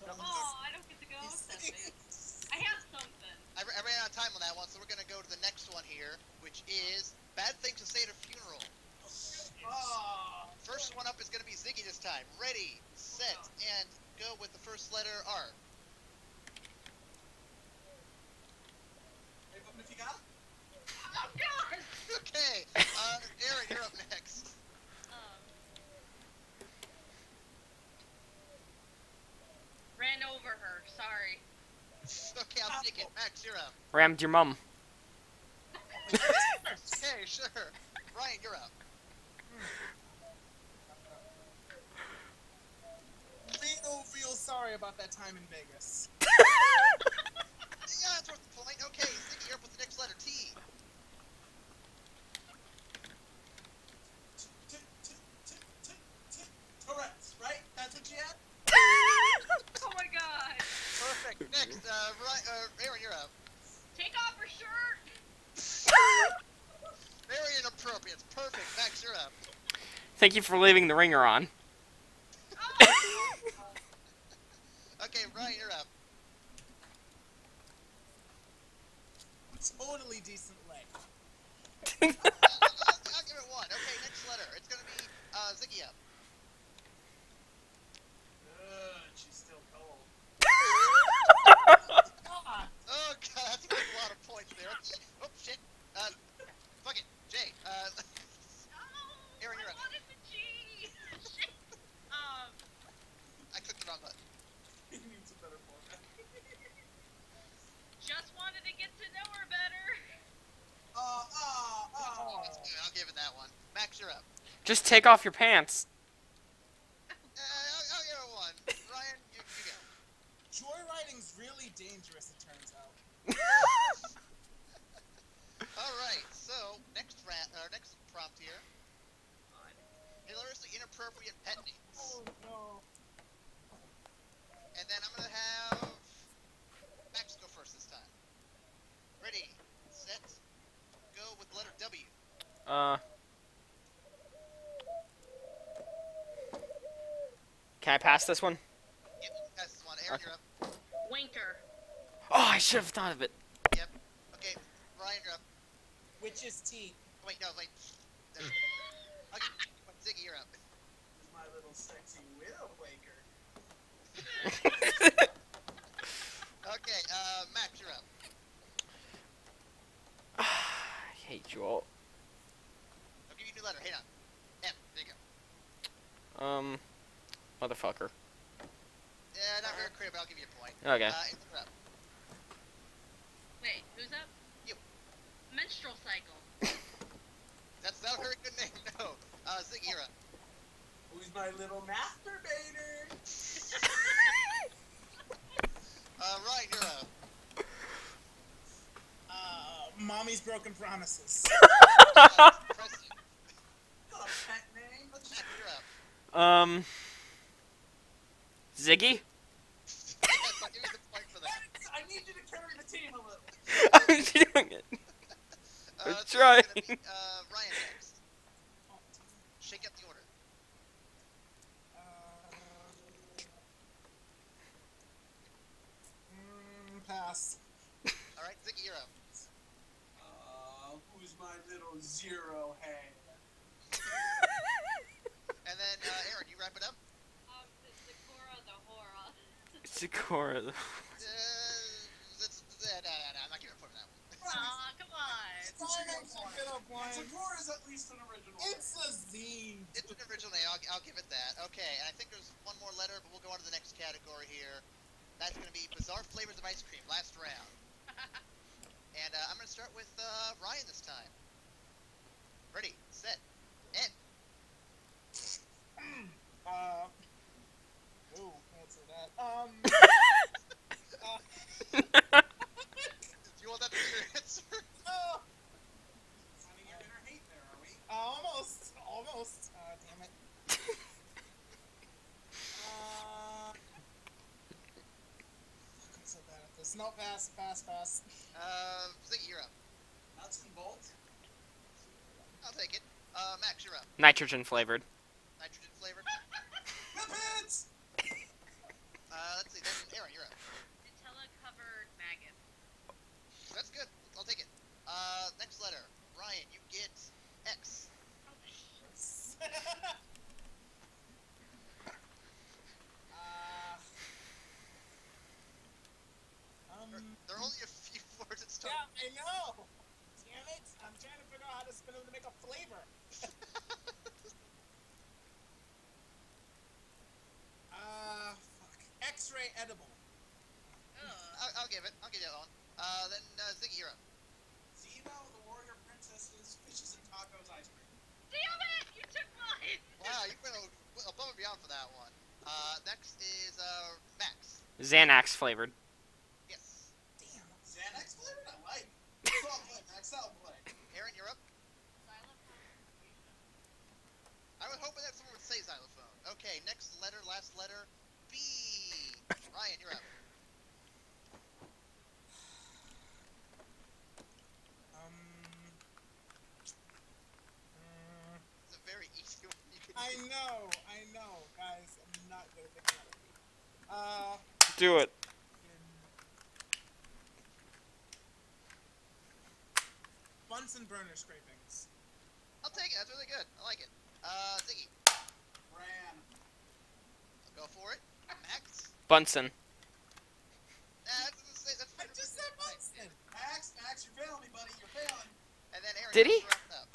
Oh, I don't get to go. I have something. I ran out of time on that one, so we're gonna go to the next one here, which is bad things to say at a funeral. First one up is gonna be Ziggy this time. Ready, set, and go with the first letter R. Hey, but if you got it? Oh God! Okay, Aaron, you're up next. Ran over her. Sorry. Okay, I'll take it. Max, you're up. Rammed your mum. Okay, sure. Ryan, you're up. Feel sorry about that time in Vegas. Yeah, that's worth the point. Okay, Ziggy, you're up with the next letter, T. Tourette's, right? That's what you had? Oh my God! Perfect. Next, Aaron, you're up. Take off her shirt. Very inappropriate. It's perfect. Max, you're up. Thank you for leaving the ringer on. Okay, Ryan, you're up. Totally decent leg. I'll give it one. Okay, next letter. It's gonna be Ziggy up. She's still cold. Oh god, that's worth a lot of points there. Oh shit. Fuck it. Jay. Aaron, you're I up. wanted the G. Shit. I clicked the wrong button. He needs a better format. Just wanted to get to know her better. That's good. I'll give it that one. Max, you're up. Just take off your pants. I'll give it one. Ryan, you go. Joyriding's really dangerous, it turns out. Alright, so next prompt here. Hilariously inappropriate pet names. Oh no. And then I'm gonna have Max go first this time. Ready, set, go with the letter W. Can I pass this one? Yep, that's this one. Aaron, Okay. you're up. Winker. Oh, I should have thought of it. Yep. Okay, Ryan, you're up. Which is T. Wait, no, wait. There. Okay, Ziggy, you're up. Who's my little sexy widow waker? Okay, Max, you're up. I hate you all. I'll give you a new letter. Hang on. M. There you go. Motherfucker. Yeah, not very creative, but I'll give you a point. Okay. You're up. Wait, who's up? You. Menstrual cycle. That's not a very good name, no. Ziggy, you're up. Who's my little masturbator? Ryan, you're up. Mommy's Broken Promises. Preston. Got a pet name? Max, you're up. Ziggy? Yes, I'll give you the point for that. I need you to carry the team a little. I'm doing it. I'm So it's trying. gonna be, Ryan next. Shake up the order. Pass. Alright, Ziggy, you're up. Who's my little zero head? And then, Aaron, you wrap it up? Sakura the Hora. Sakura. No, I'm not giving a point for that one. Aw, come on. Sakura's at least an original. It's a Z. It's an original name, I'll give it that. Okay, and I think there's one more letter, but we'll go on to the next category here. That's going to be bizarre flavors of ice cream, last round. And I'm going to start with Ryan this time. Ready, set, N. Oh, pass. No, pass. Ziggy, you're up. Nuts and bolts. I'll take it. Max, you're up. Nitrogen flavored. Nitrogen flavored. Weapons! Let's see. Then Aaron, you're up. Nutella covered maggots. That's good. I'll take it. Next letter. Ryan, you get X. There are only a few words that start. Yeah, I know. Damn it! I'm trying to figure out how to spin them to make a flavor. Fuck. X-ray edible. Ugh. I'll give it. I'll give you that one. Then Ziggy, you're up. Zeno, the warrior princess's fishes and tacos ice cream. Damn it! You took mine! Wow, you went above and beyond for that one. Next is Max. Xanax flavored. Yes. Damn, Xanax flavored? I like. Solid play, Max. Solid play. Aaron, you're up. Xylophone fusion. I was hoping that someone would say xylophone. Okay, next letter, last letter, B. Ryan, you're up. It's a very easy one. You can I know, guys. I'm not good at technology. Do it. Bunsen burner scrapings. I'll take it. That's really good. I like it. Ziggy, Ran. I'll go for it. Max. Bunsen. That's I just said Bunsen. Max, you're failing me, buddy. You're failing. And then Aaron. Did he? wrap it up.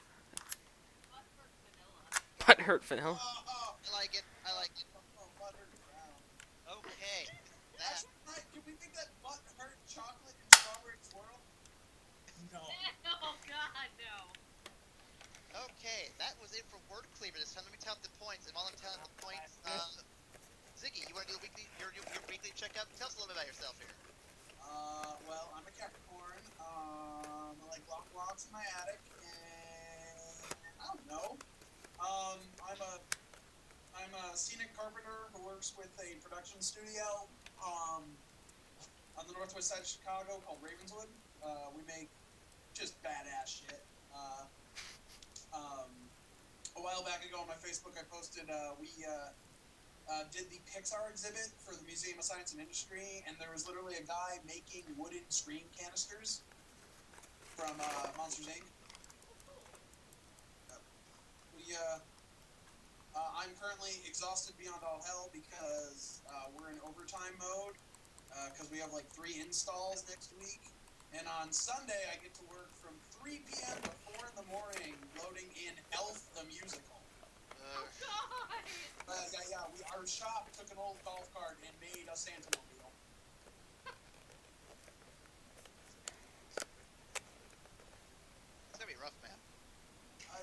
Butthurt vanilla. Butt hurt vanilla. I like it. I like it. Buttered brown. Okay. That. Actually, Mike, can we think that butt hurt chocolate and strawberry swirl? No. Oh god, no. Okay, that was it for word cleaver this time. Let me count the points. And while I'm counting the points, Ziggy, you want to do your weekly checkup? Tell us a little bit about yourself here. Well, I'm a Capricorn. I like lock rocks in my attic, and I don't know. I'm a scenic carpenter who works with a production studio on the northwest side of Chicago called Ravenswood. We make just badass shit. A while back ago on my Facebook, I posted we did the Pixar exhibit for the Museum of Science and Industry, and there was literally a guy making wooden screen canisters from Monsters Inc. I'm currently exhausted beyond all hell because we're in overtime mode because we have like 3 installs next week. And on Sunday, I get to work from 3 p.m. to 4 in the morning loading in Elf the Musical. Oh god! Our shop took an old golf cart and made a Santa mobile. It's gonna be rough, man.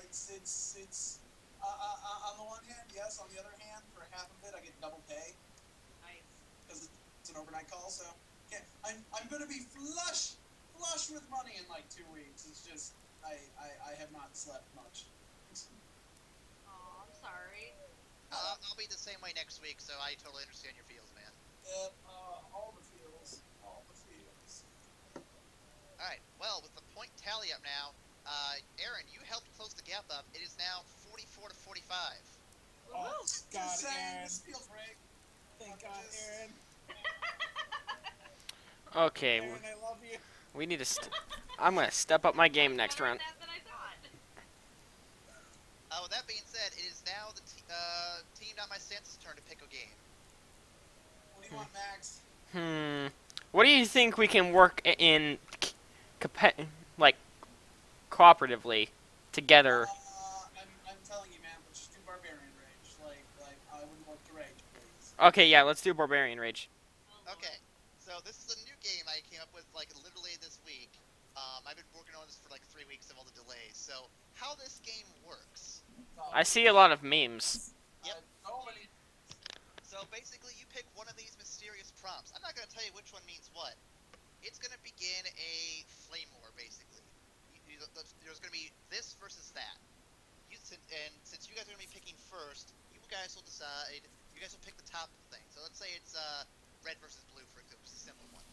It's on the one hand, yes. On the other hand, for half of it, I get double pay Nice. because it's an overnight call. So I'm gonna be flush with money in like 2 weeks. It's just I have not slept much. Oh, I'm sorry. I'll be the same way next week, so I totally understand your feels, man. All the feels, all the feels. All right. Well, with the point tally up now, Aaron, you helped close the gap up. It is now 44 to 45. Oh, Just God, saying, Aaron. this feels right. Thank God, Aaron. Okay, Aaron, I love you. we need to. I'm gonna step up my game next Better round. at that than I thought. With that being said, it is now the Team Not My Senses' turn to pick a game. What do you want, Max? What do you think we can work in, like, cooperatively together? I'm telling you, man, let's just do barbarian rage. Like I would like to rage, please. Okay, yeah, let's do barbarian rage. Okay. So this is a new game I came up with like literally this week. I've been working on this for like 3 weeks of all the delays. So how this game works. I see a lot of memes. Yep. So many. So basically, you pick one of these mysterious prompts. I'm not going to tell you which one means what. It's going to begin a flame war, basically. There's going to be this versus that. And since you guys are going to be picking first, you guys will decide. You guys will pick the top thing. So let's say it's red versus blue, for example, is a simple one.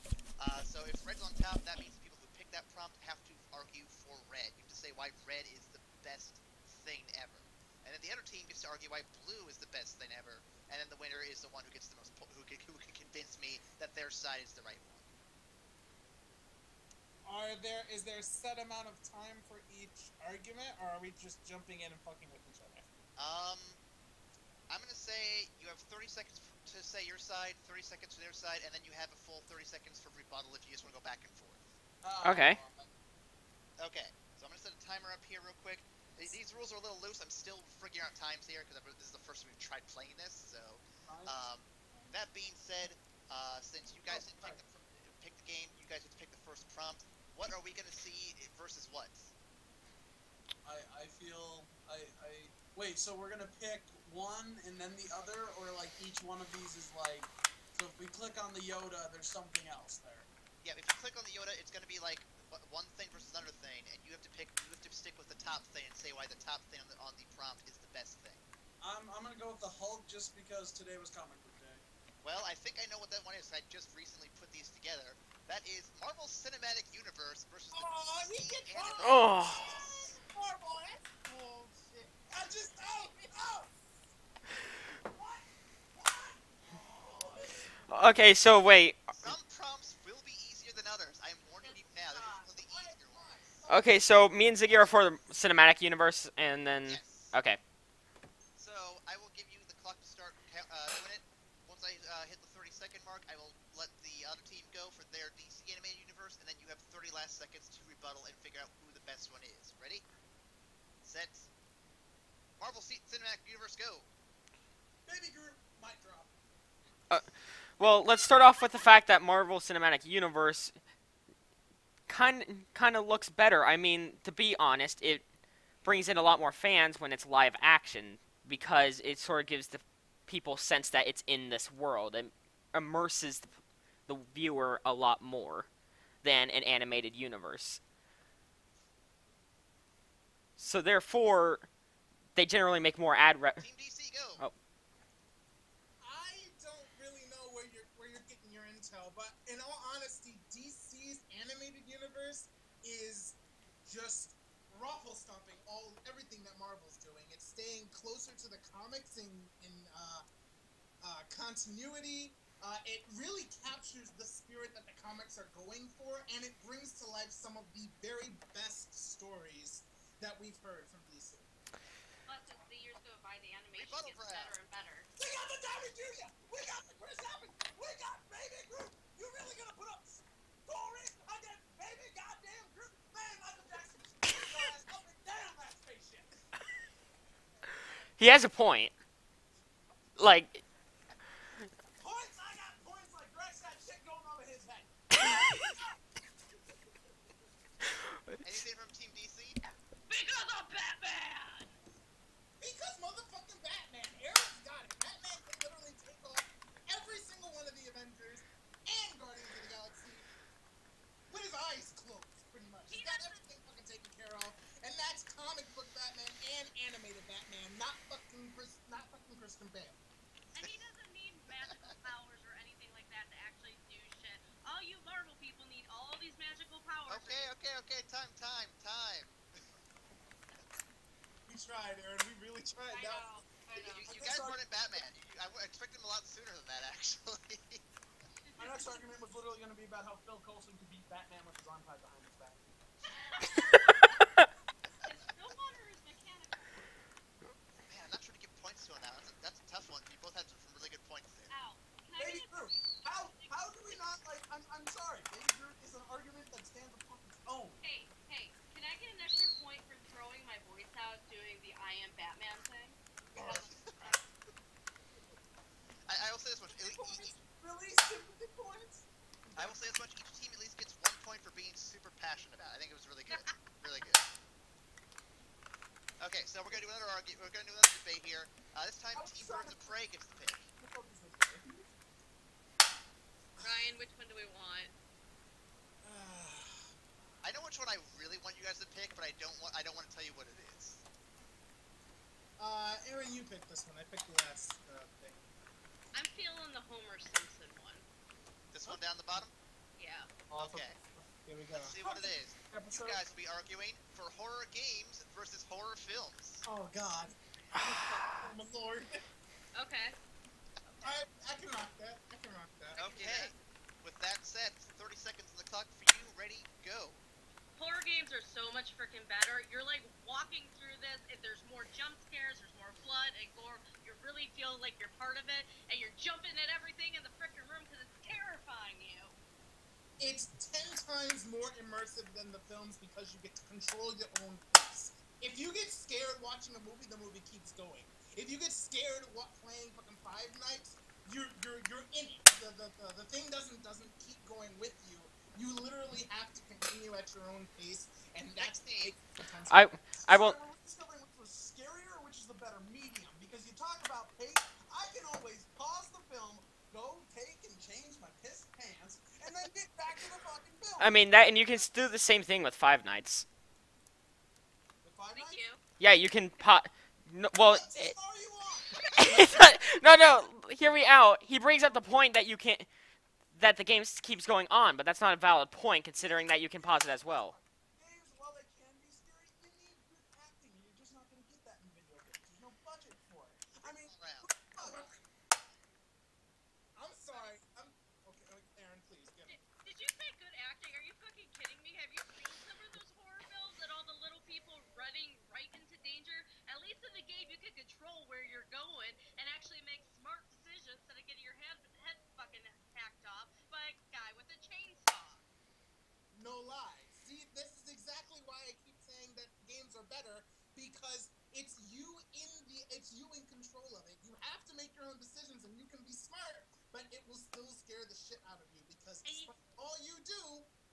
So if red's on top, that means the people who pick that prompt have to argue for red. You have to say why red is the best thing ever. And then the other team gets to argue why blue is the best thing ever. And then the winner is the one who gets the most, who can convince me that their side is the right one. Is there a set amount of time for each argument, or are we just jumping in and fucking with each other? I'm gonna say you have 30 seconds to say your side, 30 seconds for their side, and then you have a full 30 seconds for rebuttal if you just want to go back and forth. Okay. Okay, so I'm gonna set a timer up here real quick. These rules are a little loose. I'm still figuring out times here because this is the first time we've tried playing this. So, that being said, since you guys didn't pick the game, you guys get to pick the first prompt. What are we gonna see versus what? I feel wait. So we're gonna pick one and then the other, or like each one of these is like. So if we click on the Yoda, there's something else there. Yeah, if you click on the Yoda, it's gonna be like one thing versus another thing, and you have to pick. You have to stick with the top thing and say why the top thing on the prompt is the best thing. I'm gonna go with the Hulk just because today was comic book day. Well, I think I know what that one is. I just recently put these together. That is Marvel Cinematic Universe versus the DC animated Oh. Marvel, that's bullshit. I just Okay, so wait. Some prompts will be easier than others. I am warning you now. This is one of the easier ones. Okay, so me and Ziggy are for the cinematic universe, and then Yes. okay. So I will give you the clock to start doing it. Once I hit the 30-second mark, I will let the other team go for their DC animated universe, and then you have 30 last seconds to rebuttal and figure out who the best one is. Ready? Set. Marvel Cinematic Universe, go. Baby Groot might drop. Well, let's start off with the fact that Marvel Cinematic Universe kind of looks better. I mean, to be honest, it brings in a lot more fans when it's live action because it sort of gives the people sense that it's in this world and immerses the viewer a lot more than an animated universe. So therefore, they generally make more Team DC, go. Oh. I don't really know where you're getting your intel, but in all honesty, DC's animated universe is just ruffle stomping everything that Marvel's doing. It's staying closer to the comics in continuity. It really captures the spirit that the comics are going for, and it brings to life some of the very best stories that we've heard from DC. Plus, as the years go by, the animation Rebuttal gets round. better and better. We got the Downey Jr. We got the Chris Evans. We got Baby Groot. You really gonna put up stories against Baby Goddamn Groot? Man, Michael Jackson screwed your ass up and down that spaceship. He has a point. Like, Points? I got points like Greg's got shit going over his head. Anything from Team DC? Because of Batman! Because motherfucking Batman, Eric's got it. Batman can literally take off every single one of the Avengers and Guardians of the Galaxy with his eyes closed, pretty much. He's got everything fucking taken care of, and that's comic book Batman and animated Batman, not fucking Christian Bale. And he doesn't need magical powers or anything like that to actually do shit. All you Marvel people need all these magical powers. Okay. Time. We tried, Aaron. We really tried. I know. You guys wanted Batman. I expected him a lot sooner than that, actually. My next argument was literally going to be about how Phil Coulson could beat Batman with his arm tied behind his back. His Stillwater is mechanical. Man, I'm not sure to give points to on that. That's a tough one. You both had some really good points there. Ow. Can I Baby get a... Groot. How do we not like? I'm sorry. Baby Groot is an argument that stands upon its own. Hey, can I get an extra point for throwing my voice out doing the I am Batman thing? I will say this much. Release sympathy points. I will say this much. Each team at least gets 1 point for being super passionate about it. I think it was really good. Really good. Okay, so we're gonna do another debate here. This time, Team Birds of Prey gets the pick. Ryan, which one do we want? I know which one I really want you guys to pick, but I don't want to tell you what it is. Aaron, you picked this one. I picked the last thing. I'm feeling the Homer Simpson one. Awesome. Okay. Here we go. Let's see what it is. You Episode. guys will be arguing for horror games versus horror films. Oh God. Oh my lord. Okay. I can rock that. I can rock that. Okay. With that said, 30 seconds on the clock for you. Ready, go. Horror games are so much freaking better. You're like walking through this, if there's more jump scares, there's more blood and gore, you really feel like you're part of it, and you're jumping at everything in the freaking room because it's terrifying you. It's 10 times more immersive than the films because you get to control your own pace. If you get scared watching a movie, the movie keeps going. If you get scared playing fucking Five Nights, you're in it. The thing doesn't keep going with you. You literally have to continue at your own pace, and that's I will. We're discovering which was scarier or which is the better medium. Because you talk about pace, I can always pause the film, go take and change my pissed pants, and then get back to the fucking film. I mean that, and you can do the same thing with Five Nights. With Five Thank Nights? you. Yeah, you can No, well, What are you on? no. Hear me out. He brings up the point that you can't. That the game keeps going on, but that's not a valid point considering that you can pause it as well. Games, while they can be scary, you need good acting, and you're just not going to get that in video games. There's no budget for it. I mean, I'm sorry. Okay, Aaron, please get it. Did you say good acting? Are you fucking kidding me? Have you seen some of those horror films and all the little people running right into danger? At least in the game you can control where you're going and actually make smart decisions instead of getting your head fucking hacked off by a guy with a chainsaw. No lie. See, this is exactly why I keep saying that games are better, because it's you in control of it. You have to make your own decisions, and you can be smart, but it will still scare the shit out of you because all you do,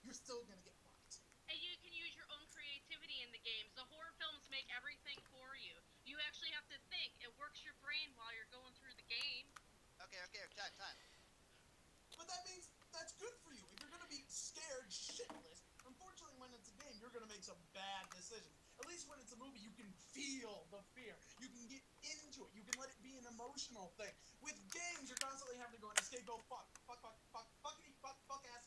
you're still gonna get fucked. And you can use your own creativity in the games. The horror films make everything for you. You actually have to think. It works your brain while you're going through the game. Okay, time. but that means that's good for you. If you're going to be scared shitless, unfortunately, when it's a game, you're going to make some bad decisions. At least when it's a movie, you can feel the fear. You can get into it. You can let it be an emotional thing. With games, you're constantly having to go and escape, go fuck ass.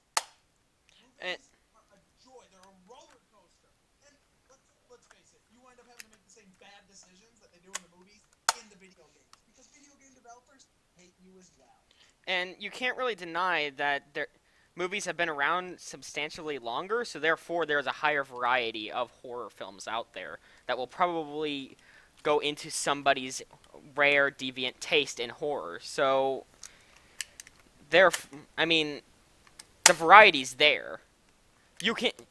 Movies are a joy. They're a roller coaster. And let's face it, you wind up having to make the same bad decisions that they do in the movies in the video games. Because video game developers hate you as well. And you can't really deny that movies have been around substantially longer, so therefore there's a higher variety of horror films out there that will probably go into somebody's rare deviant taste in horror. So the variety's there.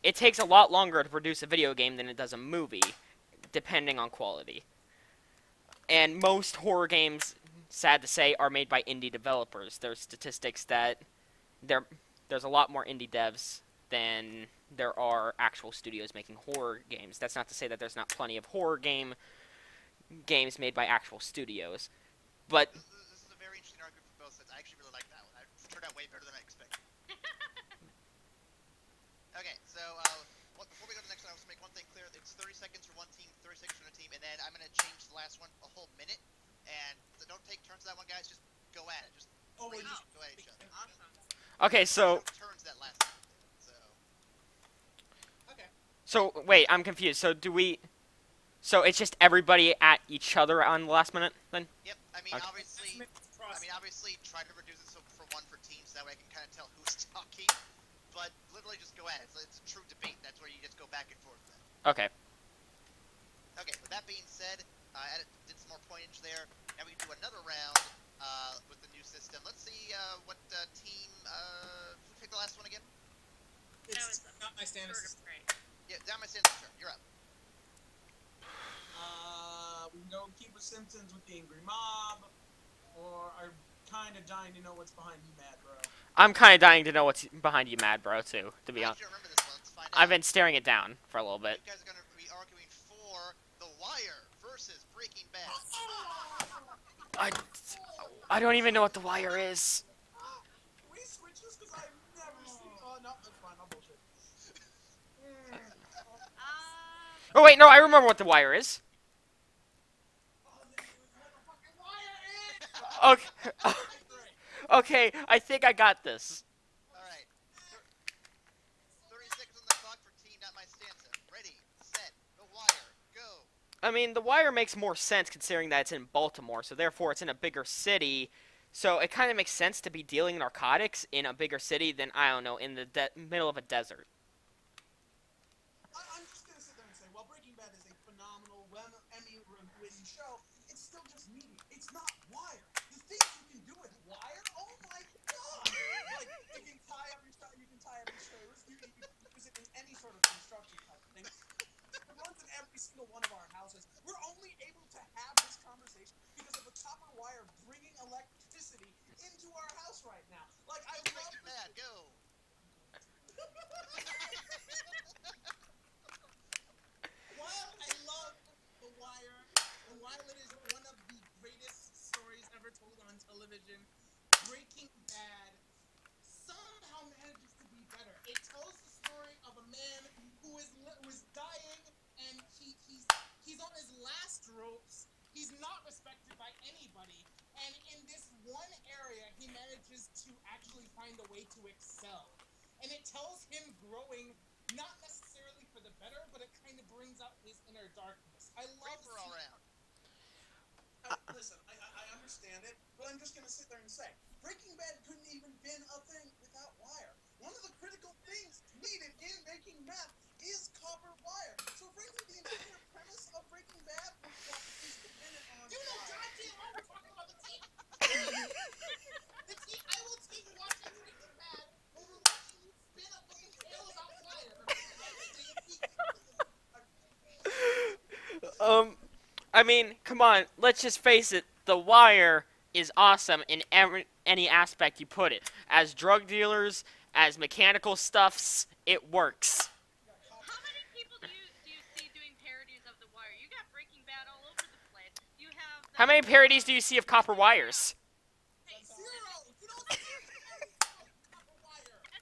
It takes a lot longer to produce a video game than it does a movie, depending on quality. And most horror games, sad to say, are made by indie developers. There's statistics that there's a lot more indie devs than there are actual studios making horror games. That's not to say that there's not plenty of horror games made by actual studios. But This is a very interesting argument for both sides. I actually really like that one. It turned out way better than I expected. Okay, so before we go to the next one, I want to make one thing clear. It's 30 seconds for one team, 30 seconds for another team, and then I'm going to change the last one a whole minute. And so don't take turns to that one, guys. Just go at it. Just go at each other. Awesome. okay, so Turns that last one. Okay. so wait, I'm confused. So So it's just everybody at each other on the last minute then? Yep. I mean, Okay. obviously, try to reduce it for one per team, so that way I can kind of tell who's talking. But literally, just go at it. It's a true debate. That's where you just go back and forth. Then. Okay. Okay. With that being said, I did some more pointage there. Now we can do another round with the new system. Let's see what team. Who picked the last one again? It's not my standard. Sort of great. Yeah, down my standing turn. You're up. We can go keep with Simpsons with the Angry Mob, or I'm kind of dying to know what's behind you, Mad Bro. I'm kind of dying to know what's behind you, Mad Bro, too, to be I honest. actually remember this one. Let's find out. I've been staring it down for a little bit. You guys are going to be arguing for The Wire versus Breaking Bad. I don't even know what The Wire is. Can we switch this? Because I've never seen... Oh, no, that's fine. I'll bullshit. Oh, wait, no, I remember what The Wire is. Okay, okay, I think I got this. Alright. I mean, The Wire makes more sense considering that it's in Baltimore, so therefore it's in a bigger city. So it kind of makes sense to be dealing narcotics in a bigger city than, I don't know, in the middle of a desert. I'm just gonna sit there and say, while Breaking Bad is a phenomenal, Emmy-winning show, it's still just media. It's not Wire. The things you can do with Wire, oh my god! Like you can tie up your shoes. You can use it in any sort of construction type of thing. It runs in every single one of our houses. We're only able to have this conversation because of the copper wire bringing electricity into our house right now. Like I love Breaking Bad, go. While I love The Wire, and while it is one of the greatest stories ever told on television, Breaking Bad somehow manages to be better. It tells the story of a man who is dying, and he's on his last ropes. He's not respected by anybody, and in this one area, he manages to actually find a way to excel. And it tells him growing, not necessarily for the better, but it kind of brings out his inner darkness. I love Free for all round. Listen, I understand it, but I'm just gonna sit there and say, Breaking Bad couldn't even been a thing without Wire. One of the critical things needed in making meth is copper wire. So frankly, the entire premise of Breaking Bad is dependent on. You know, goddamn, well, we're talking about the team. I will take watching Breaking Bad over watching you spin a fucking tale about Wire. I mean, come on, let's just face it. The Wire is awesome in any aspect you put it. As drug dealers, as mechanical stuffs, it works. How many people do you see doing parodies of The Wire? You got Breaking Bad all over the place. You have. How many parodies do you see of Copper Wires? Zero. You don't see copper wire. I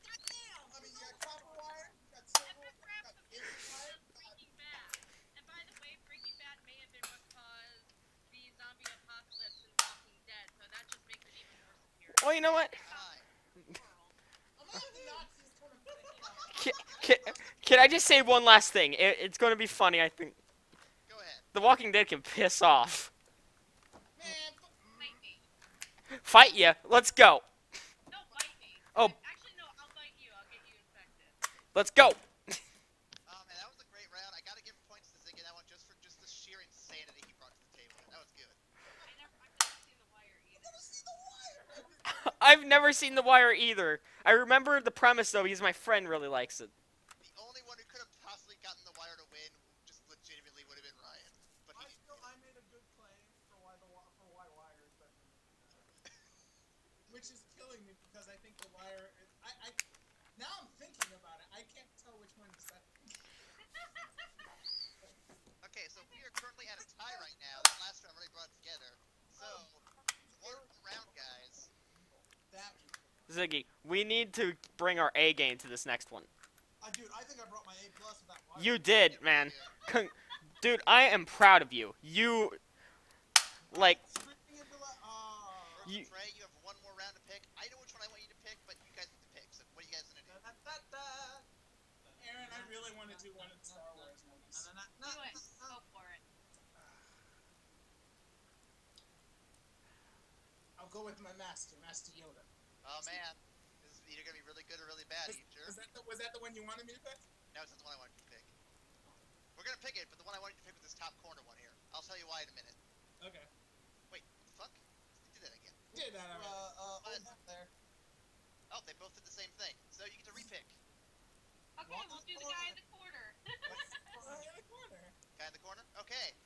mean, you got copper wire. You got silver. You got wire. Breaking Bad. And by the way, Breaking Bad may have been what caused the zombie apocalypse in Walking Dead, so that just makes it even more superior. Well, you know what? Hi. Can I just say one last thing? It's going to be funny, I think. Go ahead. The Walking Dead can piss off. Man, Bite me. Fight ya. Let's go. No, bite me. Oh. Actually, no, I'll bite you. I'll get you infected. Let's go. Oh man, that was a great round. I gotta give points to Ziggy that one just for just the sheer insanity he brought to the table. That was good. I've never seen The Wire either. I've never seen The Wire either. I remember the premise though because my friend really likes it. The only one who could have possibly gotten the Wire to win, just legitimately, would have been Ryan. But he I made a good claim for why Wire is better than which is killing me because I think The Wire. Now I'm thinking about it. I can't tell which one is better. Okay, so we are currently at a tie right now. That last round really brought it together. So, one round, guys. Ziggy, we need to bring our A game to this next one. Dude, I think I brought my A+ with that Wire. You did, man. Dude, I am proud of you. You, like, you. Trey, you have one more round to pick. I know which one I want you to pick, but you guys get to pick. So, what are you guys gonna do? Aaron, I really want to do one of the Star Wars movies. Do it. Go for it. I'll go with my Master Yoda. Oh man, this is either gonna be really good or really bad. Are you sure? Was that the one you wanted me to pick? No, it's not the one I wanted you to pick. We're gonna pick it, but the one I wanted you to pick was this top corner one here. I'll tell you why in a minute. Okay. Wait, what the fuck? You did that again. Did that already. There. Oh, they both did the same thing. So you get to repick. Okay, we'll do the guy in the corner. Guy in the corner? Okay.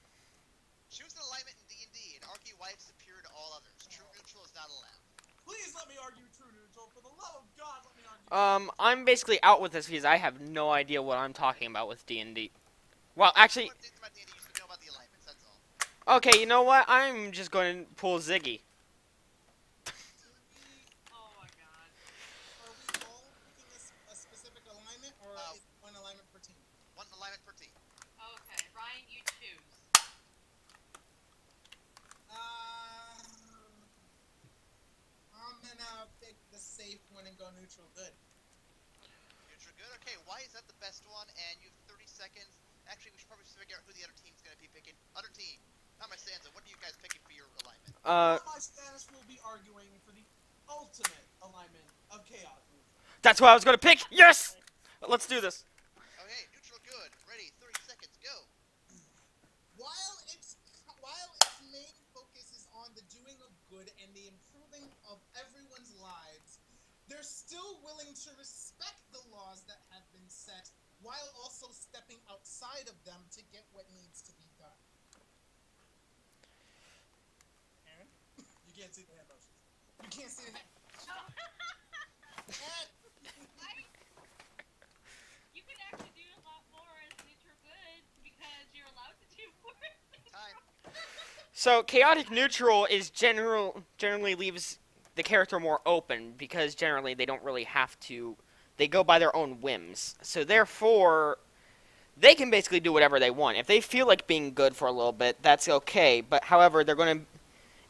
Choose an alignment in D&D and argue why it's superior to all others. True neutral is not allowed. Please let me argue true neutral. For the love of God, let me argue. I'm basically out with this because I have no idea what I'm talking about with D&D. Well, actually, What things about D&D you should know about the alignments, that's all. okay, you know what? I'm just going to pull Ziggy. Oh my god. Are we all picking a specific alignment, or is one alignment per team? One alignment per team. Okay, Ryan, you choose. I'm gonna pick the safe one and go neutral good. Neutral good? Okay, why is that the best one? And you have 30 seconds Actually, we should probably figure out who the other team's gonna be picking. Other team, not my Sansa. What are you guys picking for your alignment? My status will be arguing for the ultimate alignment of chaos. That's what I was gonna pick. Yes. Let's do this. Okay, neutral good. Ready. 30 seconds. Go. While its main focus is on the doing of good and the improving of everyone's lives, they're still willing to respect the laws that have been set, while also stepping outside of them to get what needs to be done. Aaron? You can't see the hand motions. You can't see that. You could actually do a lot more as neutral good because you're allowed to do more things. Time. So chaotic neutral is generally leaves the character more open because generally they don't really have to. They go by their own whims. So therefore, they can basically do whatever they want. If they feel like being good for a little bit, that's okay. But however, they're going to,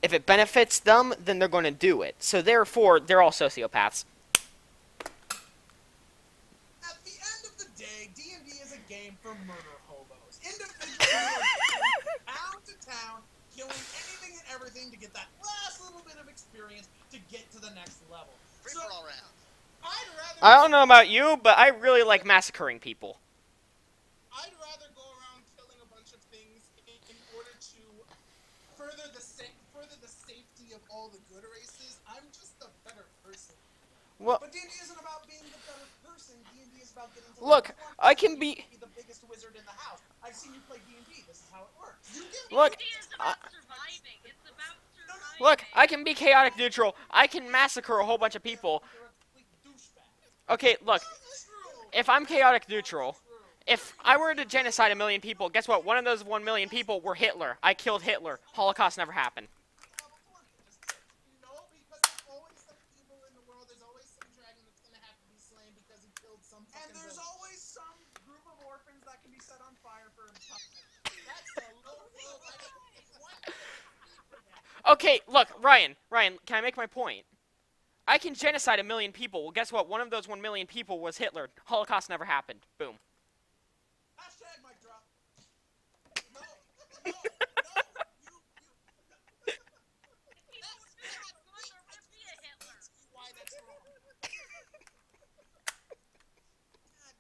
if it benefits them, then they're going to do it. So therefore, they're all sociopaths. At the end of the day, D&D is a game for murder hobos. Individuals are going town to town, killing anything and everything to get that last little bit of experience to get to the next level. Free So, for all round. I'd rather I don't know about you, but I really like massacring people. I'd rather go around killing a bunch of things in order to further the safety of all the good races. I'm just a better person. Well, But D&D isn't about being the better person. D&D is about getting to look, level 20. I can You be. the biggest wizard in the house. I've seen you play D&D. This is how it works. You get Look, D&D is about surviving. It's about surviving. Look, I can be chaotic neutral. I can massacre a whole bunch of people. You're a complete douchebag. Okay, look, if I'm chaotic neutral, if I were to genocide 1 million people, guess what? One of those 1 million people were Hitler. I killed Hitler. Holocaust never happened. No, because there's always some evil in the world. There's always some dragon that's gonna have to be slain because he killed some fucking And there's villain. always some group of orphans that can be set on fire for. That's a low blow. Okay, look, Ryan, can I make my point? I can genocide 1 million people. Well, guess what? One of those 1 million people was Hitler. Holocaust never happened. Boom. Hashtag mic drop. No, why that's wrong.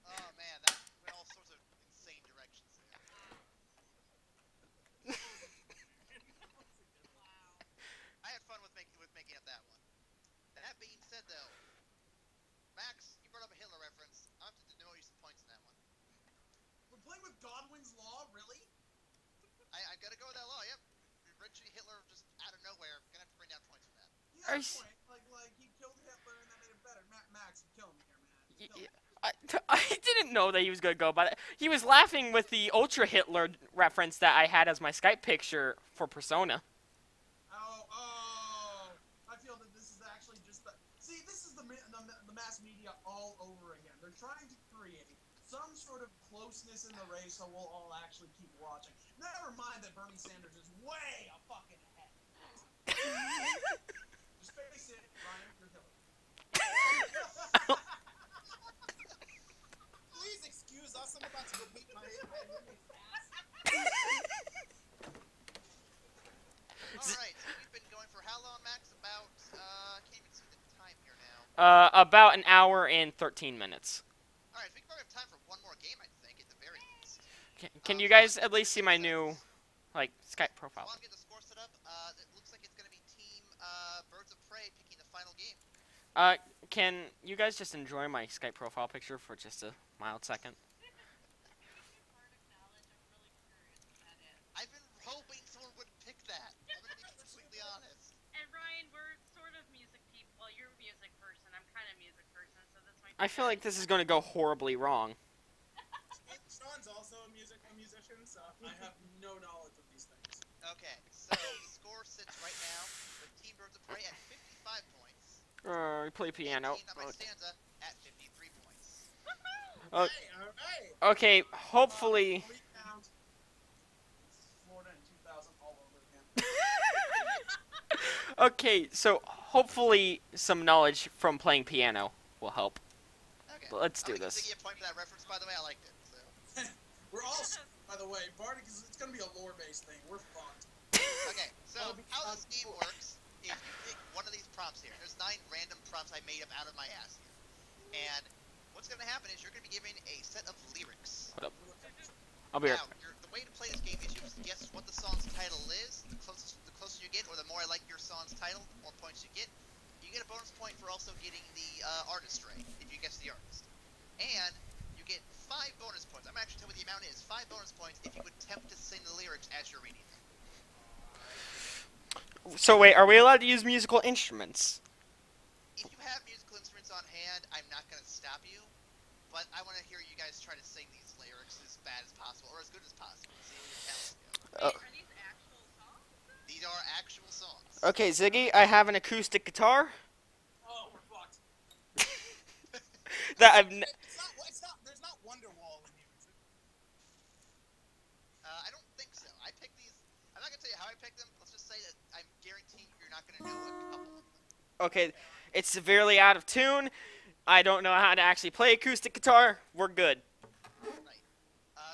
Oh man, that went all sorts of insane directions there. I had fun with making up that one. That being said, though, Max, you brought up a Hitler reference. I'm going to know you some points in that one. We're playing with Godwin's Law, really? I gotta go with that law. Yep. Eventually, Hitler just out of nowhere. Gonna have to bring down points for that. You Are have you a point. Like he killed Hitler and that made it better. Max, you're killing me here, man. You're killing me. I didn't know that he was going to go by that. He was laughing with the Ultra Hitler reference that I had as my Skype picture for Persona. Oh, I feel that this is actually just the... See, this is the mass media all over again. They're trying to create some sort of closeness in the race so we'll all actually keep watching. Never mind that Bernie Sanders is way a fucking ahead. Just face it, Ryan, you're Hillary. Please excuse us. I'm about to go beat my roommate's ass. Alright, so we've been going for how long, Max? About, I can't even see the time here now. About an hour and 13 minutes. Alright, we probably have time for one more game, I think, at the very least. Can you guys at least see my new, like, Skype profile? While I get the score set up, it looks like it's going to be Team Birds of Prey picking the final game. Can you guys just enjoy my Skype profile picture for just a mild second? I've been hoping someone would pick that. I'm going to be completely honest. And Ryan, we're sort of music people. Well, you're a music person. I'm kind of a music person, so this might be I feel like this is going to go horribly wrong. Sean's also a musician, so I have no knowledge of these things. Okay, so the score sits right now with Team Birds of Prey at 55 points. We play piano. And Team Not My Stanza at 53 points. Oh, hey, all right. okay, hopefully... Recount. Florida in 2000 all over again. Okay, so hopefully some knowledge from playing piano will help. Okay. Let's do I'm gonna this. give you a point for that reference, by the way. I liked it. So. We're all, by the way, Bardic it's gonna be a lore-based thing. We're fucked. Okay, so how this game works is you pick one of these prompts here. There's 9 random prompts I made up out of my ass here. And what's going to happen is you're going to be given a set of lyrics. What up? I'll be Now, right. the way to play this game is you just guess what the song's title is. The closer you get, or the more I like your song's title, the more points you get. You get a bonus point for also getting the artistry, if you guess the artist. And you get 5 bonus points. I'm actually telling you what the amount is. 5 bonus points if you attempt to sing the lyrics as you're reading them. So wait, are we allowed to use musical instruments? If you have musical instruments on hand, I'm not going to stop you, but I want to hear you guys try to sing these lyrics as bad as possible, or as good as possible. See where your talents go. Wait, are these actual songs? These are actual songs. Okay, Ziggy, I have an acoustic guitar. Oh, we're fucked. That I've. There's not Wonderwall in here, is it? I don't think so. I picked these. I'm not going to tell you how I picked them. Let's just say that I'm guaranteed you're not going to know a couple of them. Okay, it's severely out of tune. I don't know how to actually play acoustic guitar. We're good. Right.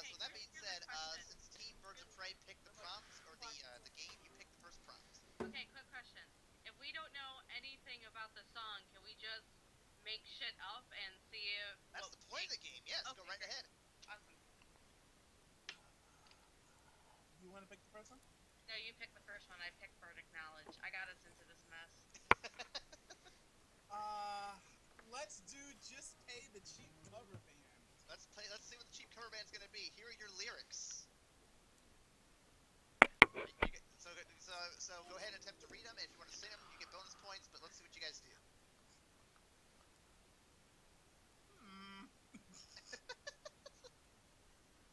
So that being said, since Team Birds of Prey picked the prompts, or the game, you picked the first prompt. Okay, quick question. If we don't know anything about the song, can we just make shit up and see if... That's the point of the game. Yes, go Okay. right ahead. Awesome. You want to pick the first one? No, you pick the first one. I picked Bardic Knowledge. I got us into this mess. Let's do Just Pay the Cheap Cover Band. Let's see what the cheap cover band's gonna be. Here are your lyrics. So go ahead and attempt to read them. If you want to sing them, you get bonus points. But let's see what you guys do.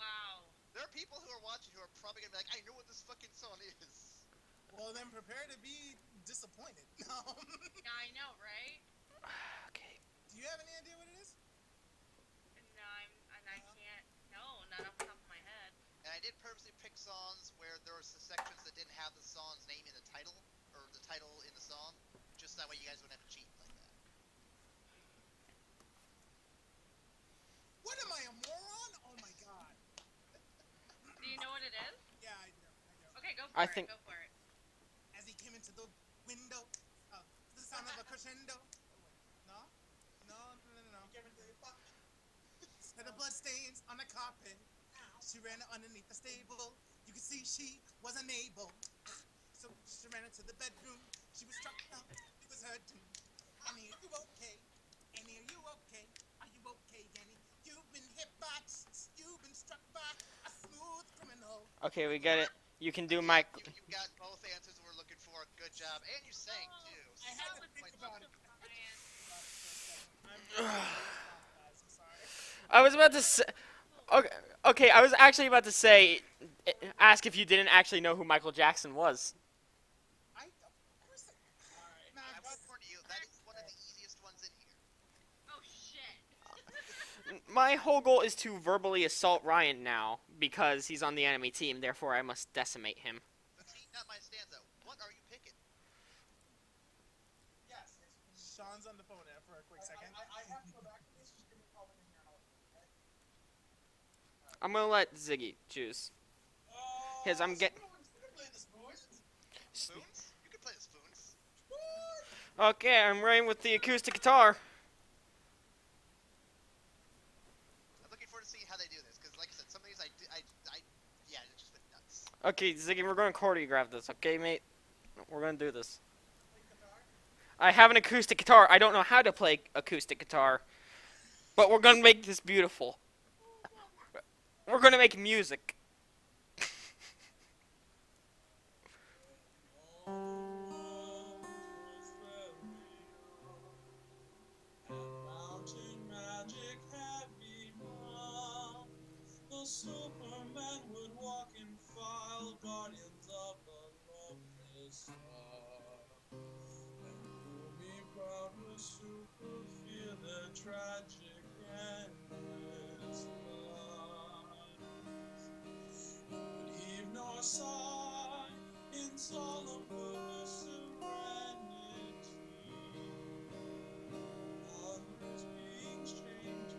Wow. There are people who are watching who are probably gonna be like, I know what this fucking song is. Well, then prepare to be disappointed. Yeah, I know, right? Okay. Do you have any idea what it is? No, I can't. No, not off the top of my head. And I did purposely pick songs where there was the sections that didn't have the song's name in the title, or the title in the song, just that way you guys wouldn't have to cheat like that. What am I, a moron? Oh my god. Do you know what it is? Yeah, I do. Okay, go for I it. think- Go for it. As he came into the window, the sound of a crescendo. Oh, wait. No? No. Had the blood stains on the carpet. She ran underneath the stable. You could see she was unable. So she ran into the bedroom. She was struck down. It was her doom. Annie, are you okay? Annie, are you okay? Are you okay, Annie? You've been hit by, you've been struck by a smooth criminal. Okay, we get it. You can do my. You got both answers we're looking for. Good job. And you sang, too. I had to think about it. Brian. I'm sorry. I was about to say. Okay, I was actually about to say, ask if you didn't actually know who Michael Jackson was. Of course I... Alright. I will warn you, that is one of the easiest ones in here. Oh, shit. My whole goal is to verbally assault Ryan now because he's on the enemy team. Therefore, I must decimate him. The team, not my stanza. What are you picking? Yes. Sean's on the phone there for a quick second. I have to go back to this. Just give me a moment in here and I'll okay? I'm gonna let Ziggy choose. Because I'm getting. You can play the spoons. Spoons? You can play the spoons. Okay, I'm running with the acoustic guitar. I'm looking forward to seeing how they do this, because like I said, some of these yeah, it's just been nuts. Okay, Ziggy, we're going to choreograph this, okay, mate? We're going to do this. I have an acoustic guitar. I don't know how to play acoustic guitar. But we're going to make this beautiful. We're going to make music. Superman would walk in file, guardians of the loveless star. And gloomy proud was super fear their tragic endless lives. But heave nor sigh in solemn serenity. Others beings changed.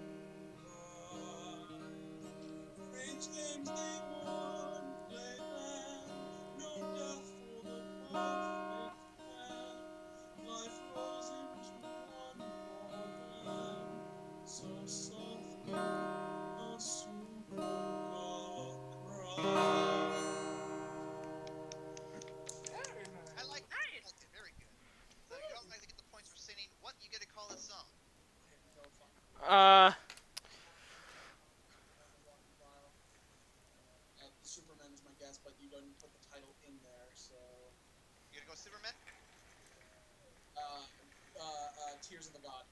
Superman is my guess, but you didn't put the title in there, so. You gonna go Superman? Tears of the God.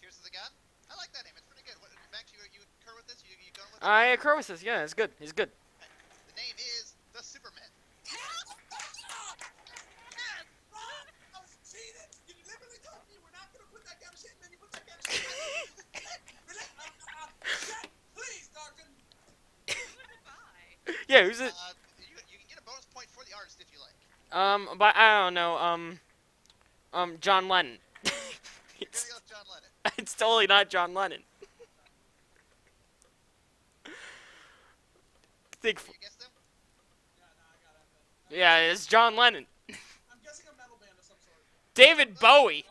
Tears of the God? I like that name. It's pretty good. What, Max, you concur with this? You going with it? I concur with this. Yeah, it's good. He's good. The name is the Superman. Rob, I was cheating. You literally told me we're not gonna put that kind of shit, and then you put that kind of shit. Please, Doctor. Who would it buy? Yeah, who's it? You can get a bonus point for the artist if you like. But I don't know. John Lennon. You're gonna go with John Lennon. It's totally not John Lennon. Think. You guess them? Yeah, it's John Lennon. I'm guessing a metal band of some sort. David Bowie.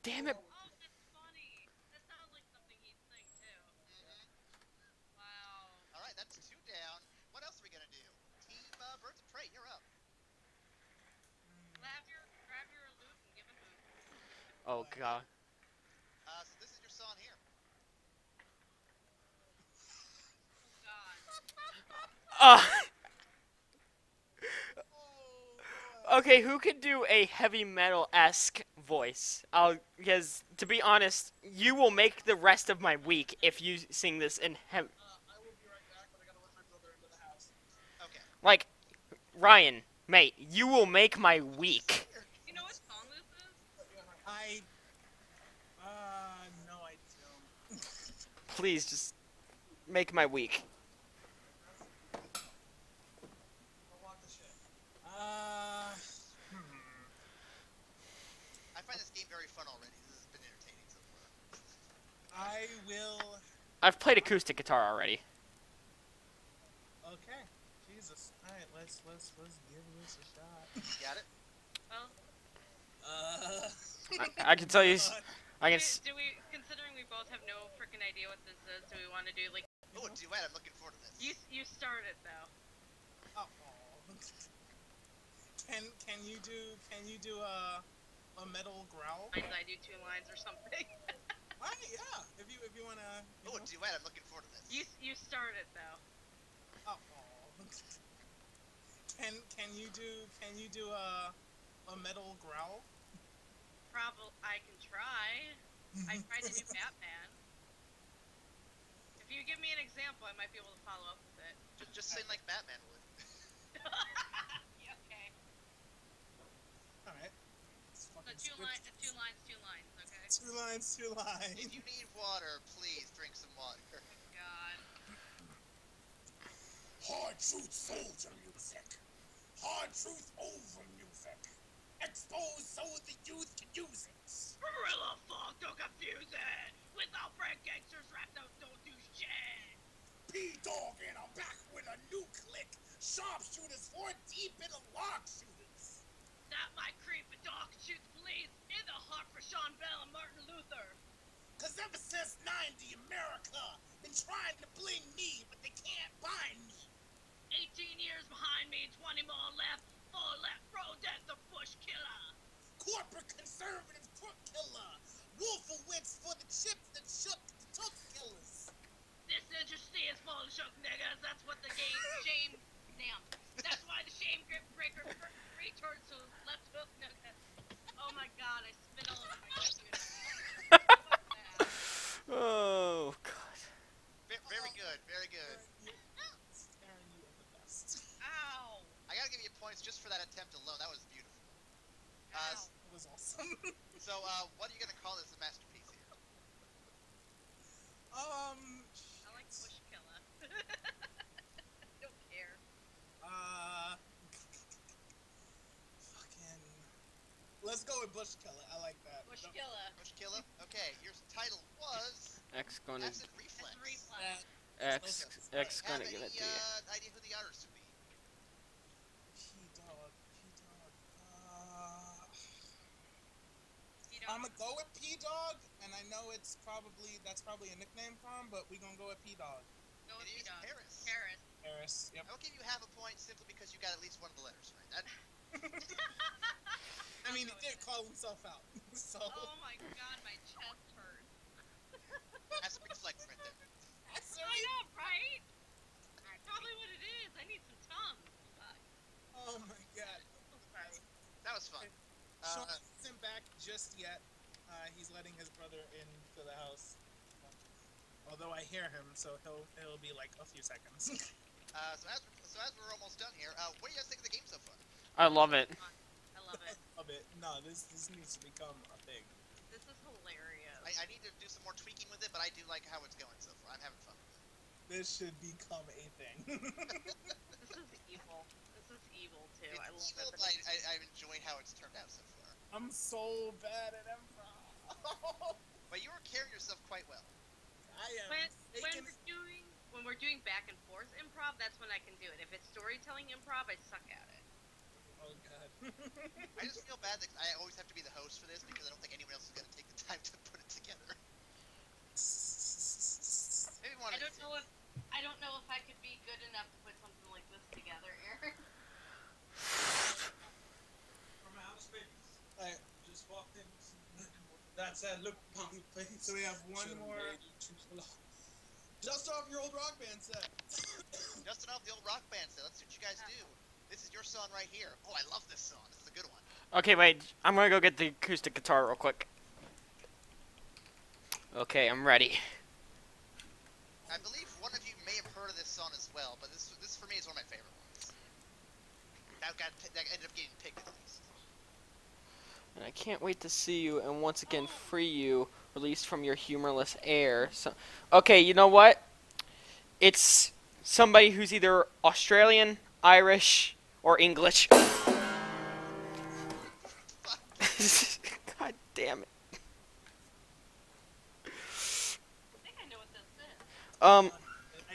Damn it. Oh, that's funny. That sounds like something he'd sing too. Wow. All right, that's 2 down. What else are we gonna do? Team Birds of Prey, you're up. Grab your loot and give it hoot. Oh god. So this is your song here. Oh God. Okay, who could do a heavy metal-esque voice? Because to be honest, you will make the rest of my week if you sing this in I will be right back, but I gotta let my brother into the house. Okay. like Ryan, mate, you will make my week. You know what song this is? No, I don't. Please just make my week. I find this game very fun already. This has been entertaining so far. I will. I've played acoustic guitar already. Okay. Jesus. All right. Let's give this a shot. Got it? Well, I can tell you. I can. do we, considering we both have no freaking idea what this is, do we want to do like? Oh, a duet. I'm looking forward to this. You start it though. Oh. Can you do a metal growl? I do 2 lines or something. Alright, yeah. If you wanna. Oh, a duet. I'm looking forward to this. You start it though. Oh. Can you do a metal growl? Probably I can try. I tried to do Batman. If you give me an example, I might be able to follow up with it. Just sing like Batman would. Yeah, okay. Alright. So 2 lines, okay? 2 lines, 2 lines. If you need water, please drink some water. God. Hard truth soldier music. Hard truth over music. Exposed so the youth can use it. Gorilla fuck, don't confuse it! Without Frank gangsters, rap don't do shit! P-Dog and I'm back with a new click. Sharpshooters 4 deep in the lock shooters. That might creep a dog shoots police in the heart for Sean Bell and Martin Luther. Cause ever since 90, America been trying to bling me, but they can't bind me. 18 years behind me, 20 more left. 4 left, road death, the Bush killer. Corporate conservative crook killer. Wolfowitz for the chips that shook the took killers. This industry is full of shook niggas. That's what the game shame. Damn. That's why the shame grip breaker returns to left hook niggas. Oh my god, I spit all over my computer. Oh god. Very good, very good. Aaron, you are the best. Ow. I gotta give you points just for that attempt alone. That was beautiful. Ow. It was awesome. So, what are you gonna call this masterpiece here? I like Bush killer. Don't care. Fucking. Let's go with Bush Killer. I like that. Bush killer. Bush Killer? Okay, your title was X gonna. Acid Reflex. That's reflex. X gonna Have give any it to you. idea who the artist would be? P-Dog. You I'm know, gonna go with P-Dog, and I know that's probably a nickname for him, but we gonna go with P-Dog. go with It is P-Dog. Paris. Paris. Harris. Yep. I will give you half a point simply because you got at least one of the letters right. I mean, he did call himself out. So Oh my god, my chest hurts. That's a reflex right there. that's I know, right? That's probably what it is. I need some Tums. Fuck. Oh my god. Alright. That was fun. Sean isn't back just yet. He's letting his brother into the house. Although I hear him, so it'll be like a few seconds. So as we're almost done here, what do you guys think of the game so far? I love it. I love it. A bit. No, this needs to become a thing. This is hilarious. I need to do some more tweaking with it, but I do like how it's going so far. I'm having fun with it. This should become a thing. This is evil. This is evil too. I love It's evil, it. but I've enjoyed how it's turned out so far. I'm so bad at improv. But you were carrying yourself quite well. I am. When we're doing back and forth improv, that's when I can do it. If it's storytelling improv, I suck at it. Oh god. I just feel bad that I always have to be the host for this because I don't think anyone else is going to take the time to put it together. Maybe one. I don't know if I could be good enough to put something like this together, Aaron. From outer space. Alright. Just walked in. That's that look upon your face. So we have one more. Dust off your old rock band set. Dusting off the old rock band set. Let's see what you guys do. This is your song right here. Oh, I love this song. This is a good one. Okay, wait. I'm gonna go get the acoustic guitar real quick. Okay, I'm ready. I believe one of you may have heard of this song as well, but this for me is one of my favorite ones. That ended up getting picked at least. And I can't wait to see you and once again free you, released from your humorless air. So, okay, you know what? It's somebody who's either Australian, Irish, or English. God damn it. I think I know what this is. I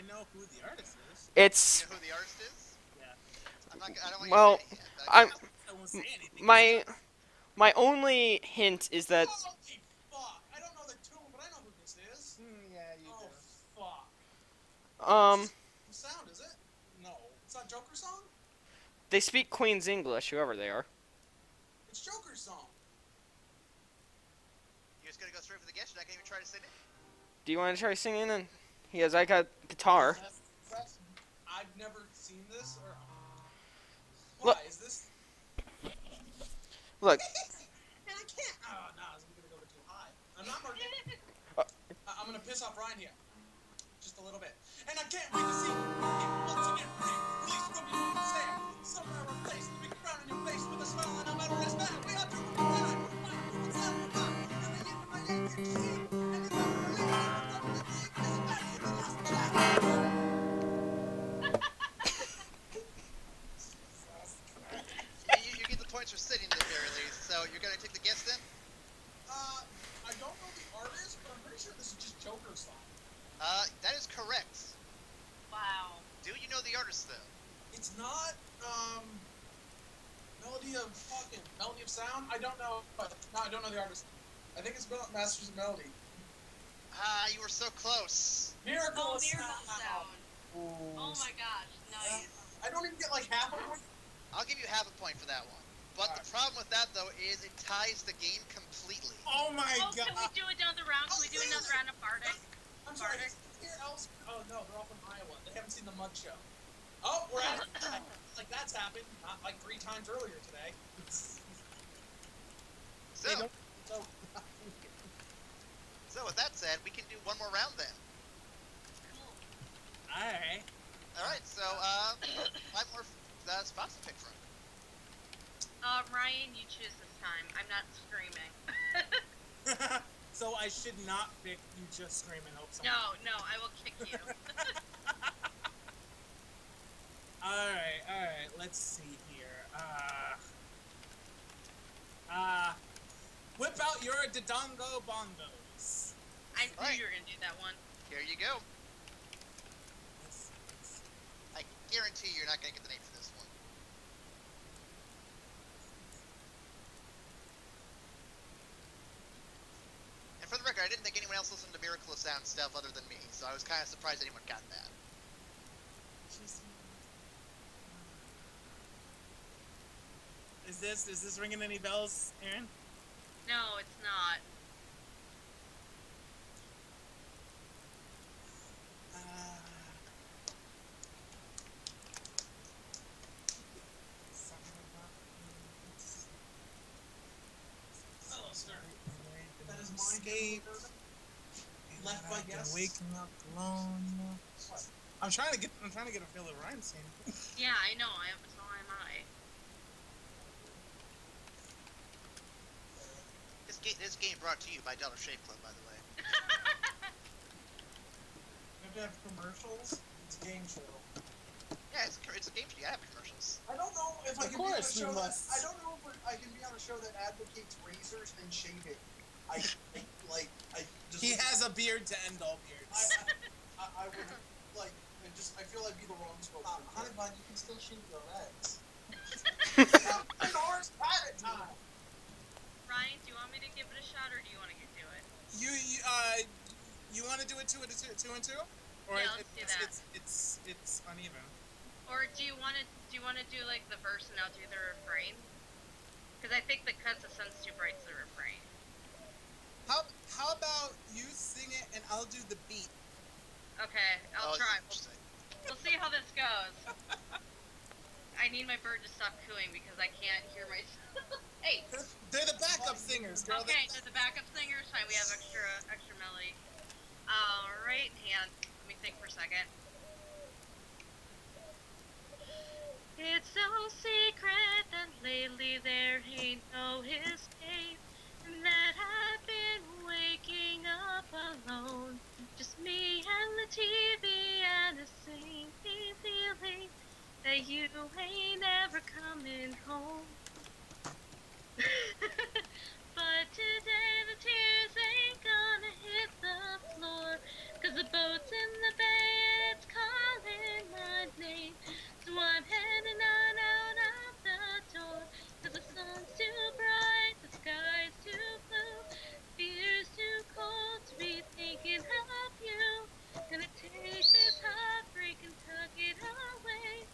know who the artist is. It's You know who the artist is? Yeah. I don't want Well, you to say it yet, but I I won't say anything. my only hint is that Holy fuck! I don't know the tune, but I know who this is. Yeah, you Oh do. fuck! What sound is it? No. It's not Joker's song? they speak Queen's English, whoever they are. It's Joker's song. you just gonna go straight for the guess. You're not gonna even try to sing it. Do you want to try singing? And he has like a guitar. I've never seen this or. Look. Why is this? Look, And I can't. Oh no, I'm gonna go too high. I'm not marking. I'm gonna piss off Ryan here, just a little bit. And I can't wait to see it once again. Release from your own stand. Somewhere replaced the big frown in your face with a smile and a matter of respect. We are true. What's that about? And the end of my name you see. And if I'm related, it's back to the last chat. You get the points for sitting at the very least. So you're gonna take the guess then? I don't know the artist, but I'm pretty sure this is just Joker's song. That is correct. Wow. Do you know the artist though? It's not, Melody of Sound? I don't know, but, no, I don't know the artist. I think it's Masters of Melody. You were so close. Miracle Oh, of Miracle Sound. Sound. Oh my gosh, nice. I don't even get like half of it. I'll give you half a point for that one. But the problem with that though is it ties the game completely. Oh my Oh, god. can we do another round? Can we do another round of Bardic? I'm sorry, here else. Oh no, they're all from Iowa. They haven't seen the Mud Show. Oh, we're at like that's happened, not like 3 times earlier today. So, So, so with that said, we can do one more round then. alright. Alright, so 5 more spots to pick from. Ryan, you choose this time. I'm not screaming. So I should not pick you just scream and hope someone. No, I will kick you. Alright, let's see here. Whip out your Dodongo Bongos. I knew Right. you were gonna do that one. Here you go. Let's see. I guarantee you're not going to get the name for this one. And for the record, I didn't think anyone else listened to Miracle of Sound stuff other than me, so I was kind of surprised anyone got that. Is this ringing any bells, Aaron? No, it's not. Hello, sir. That is Escape. Left by guess. Waking up alone. I'm trying to get a feel of rhyme scene. Yeah, I know. So am I. This game brought to you by Dollar Shave Club, by the way. You have to have commercials. It's a game show. Yeah, it's a game show. You have commercials. I don't know if I Of can be on a course we show that must. I don't know if I can be on a show that advocates razors and shaving. I just He has a beard to end all beards. I would like I feel I'd be the wrong spokesman. Honey bun, you can still shave your legs. An orange hat at time. Ryan, do you want me to give it a shot, or do you want to get to it? You want to do it two and two? Or Yeah, let's do that. It's uneven. Or do you want to do like the verse and I'll do the refrain? Because I think the cuts of Sun's Too Bright's the refrain. How about you sing it and I'll do the beat? Okay, I'll Oh, try. interesting. We'll see how this goes. I need my bird to stop cooing because I can't hear myself. Hey. They're the backup singers, girl. Okay, so the backup singers, fine. We have extra melody. All right, hand. Let me think for a second. It's no secret that lately there ain't no escape, and that I've been waking up alone. Just me and the TV and a sinking feeling that you ain't ever coming home. But today the tears ain't gonna hit the floor, 'cause the boat's in the bay, it's calling my name. So I'm heading on out of the door, 'cause the sun's too bright, the sky's too blue, fear's too cold to be thinking of you. Gonna take this heartbreak and tuck it away,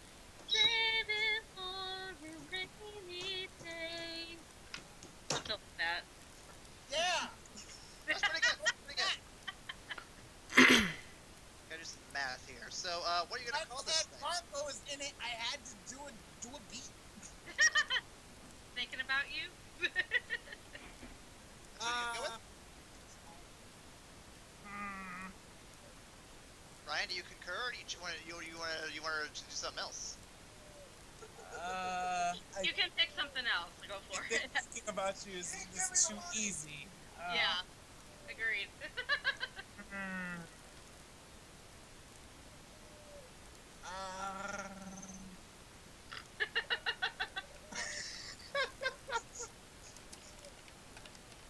save it for a rainy day. Something like that. Yeah. That's pretty good. Pretty good. Gotta do some math here. So, what are you gonna call this thing? Marco was in it. I had to do a beat. Thinking about you? That's what you go with? Ryan, do you concur, or do you want to do something else? You can pick something else. Go for it. Thinking about you is too easy. Yeah. Agreed.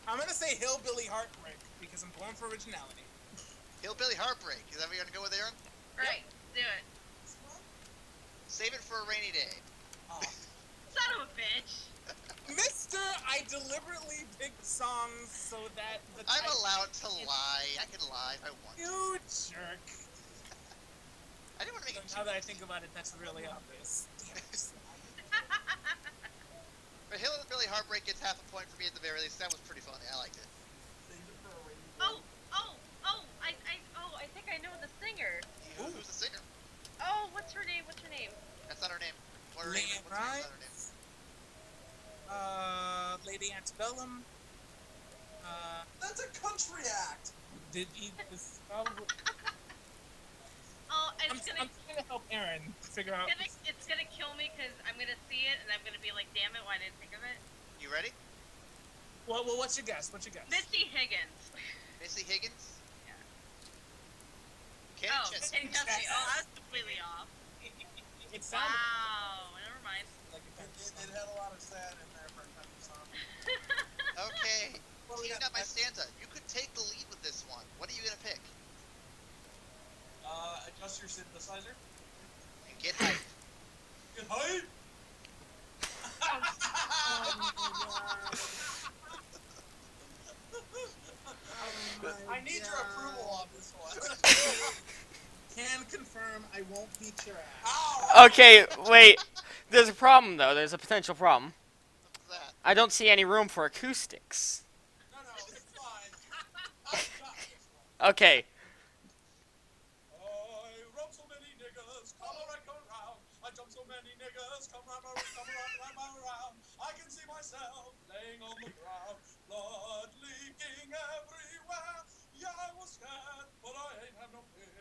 I'm gonna say Hillbilly Heartbreak because I'm going for originality. Hillbilly Heartbreak. Is that what you're gonna go with, Aaron? Right. Do it. Save it for a rainy day. Son of a bitch. Mister, I deliberately picked songs so that the I'm title allowed to is- lie. I can lie if I want to. You jerk. I didn't want to make it Now that I think about it, that's really obvious. But Hillbilly Heartbreak gets half a point for me at the very least. That was pretty funny. I liked it. I think I know the singer. Who's the singer? Oh, what's her name? That's not her name. What her Leanne name? What's her name? That's not her name. Lady Antebellum. That's a country act. Did he? This probably. Oh, I'm trying to help Aaron figure out. it's gonna kill me because I'm gonna see it and I'm gonna be like, damn it, why didn't I think of it? You ready? Well, what's your guess? Missy Higgins. Missy Higgins? Yeah. Kenny Oh, Chesney. Kenny Chesney. Oh, I was completely off. It sounded Wow. Never mind. like a country It song. had a lot of sad in there for a country song. Okay. What do we Teeing got up my next? stanza. You could take the lead with this one. What are you gonna pick? Adjust your synthesizer. And get hype. Get hype! I need your approval on this one. Can confirm I won't beat your ass. Ow! Okay, wait. There's a problem though. There's a potential problem. I don't see any room for acoustics. No, it's fine. I've got this one. Okay. I rub so many niggas, come around. I jump so many niggas, come around. I can see myself laying on the ground, blood leaking everywhere. Yeah, I was scared, but I ain't have no fear.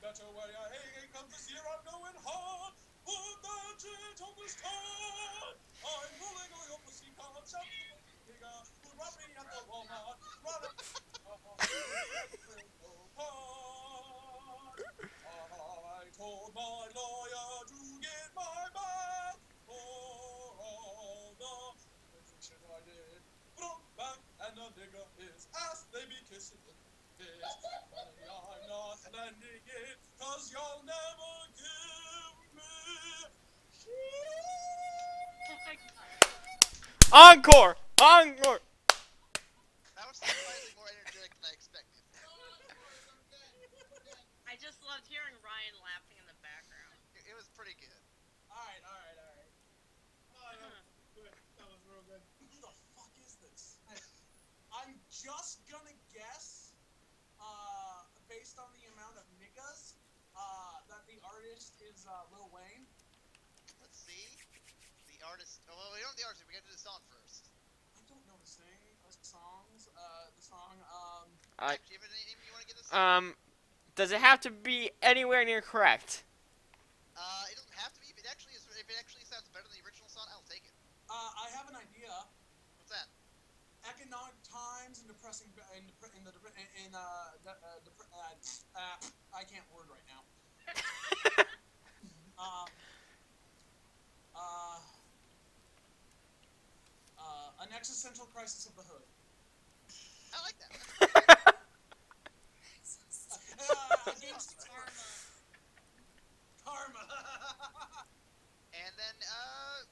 Better way I ain't come this year, I'm going hard. Put that shit on the start. I'm rolling on your pussy car, shout to the nigga who robbed me at the Walmart. Run up. I told my lawyer to get my back for all the crazy shit I did. Broke back and a nigga his ass, they be kissing it. Money I'm not lending it, cause y'all never give me shit. Encore! Encore! That was surprisingly more energetic than I expected. I just loved hearing Ryan laughing in the background. It was pretty good. Alright. Oh, that was good. That was real good. Who the fuck is this? I'm just gonna guess, based on the amount of niggas, that the artist is Lil Wayne. Let's see. The artist. Oh, well, we don't know the artist. We got to do the song first. I don't know the songs. The song. Jack, do you have any name you want to give this? Does it have to be anywhere near correct? It doesn't have to be. If it actually sounds better than the original song, I'll take it. I have an idea. What's that? Economic times and depressing I can't word right now. An existential crisis of the hood. I like that. Against karma. And then,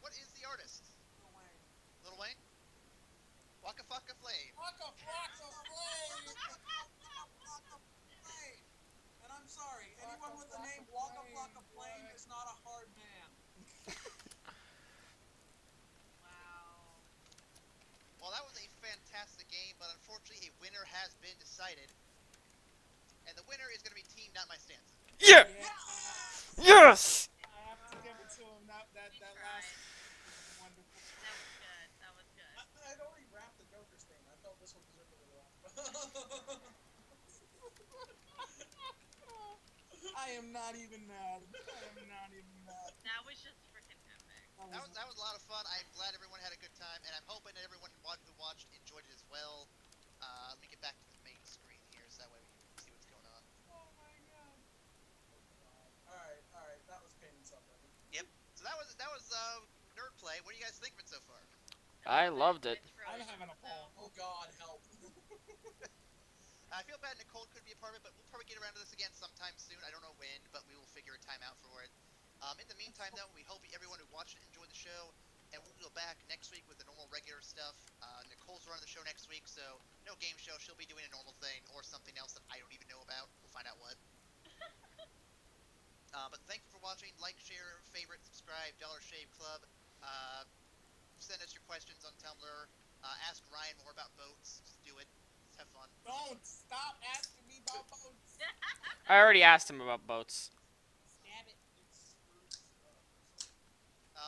what is the artist? Lil Wayne. Lil Wayne? Waka Flocka Flame. Waka Flocka Flame. And I'm sorry, anyone with the name Waka Flocka Flame is not a hard man. Wow. Well, that was a fantastic game, but unfortunately, a winner has been decided. And the winner is going to be Team Not My Stance. Yeah! Yes! I have to give it to him. That last was wonderful. That was good. I'd already wrapped the Joker's thing. I felt this one deserved a little off. I am not even mad. That was just freaking epic. That was a lot of fun. I'm glad everyone had a good time, and I'm hoping that everyone who watched enjoyed it as well. Let me get back to the main screen here, so that way we can see what's going on. Oh my god. Alright. That was pain and suffering. Yep. So that was Nerd Play. What do you guys think of it so far? I loved it. I'm having a ball. Oh god, help. I feel bad Nicole couldn't be a part of it, but we'll probably get around to this again sometime soon. I don't know when, but we will figure a time out for it. In the meantime, though, we hope everyone who watched it enjoyed the show, and we'll go back next week with the normal regular stuff. Nicole's running the show next week, so no game show. She'll be doing a normal thing or something else that I don't even know about. We'll find out what. But thank you for watching. Like, share, favorite, subscribe, Dollar Shave Club. Send us your questions on Tumblr. Ask Ryan more about boats. Just do it. Just have fun. Don't stop asking me about boats. I already asked him about boats. Stab it.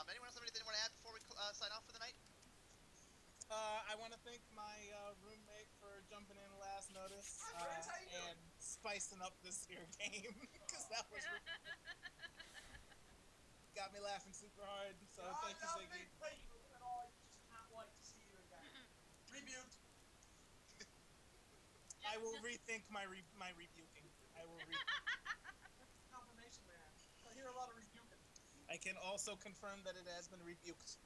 Anyone else have anything they want to add before we sign off for the night? I want to thank my roommate for jumping in last notice and spicing up this here game because that was got me laughing super hard. So thank you, Ziggy. Thank you at all. I just can't wait to see you again. Rebuked. I will rethink my rebuking. I will. Confirmation, man. I hear a lot of rebuking. I can also confirm that it has been rebuked.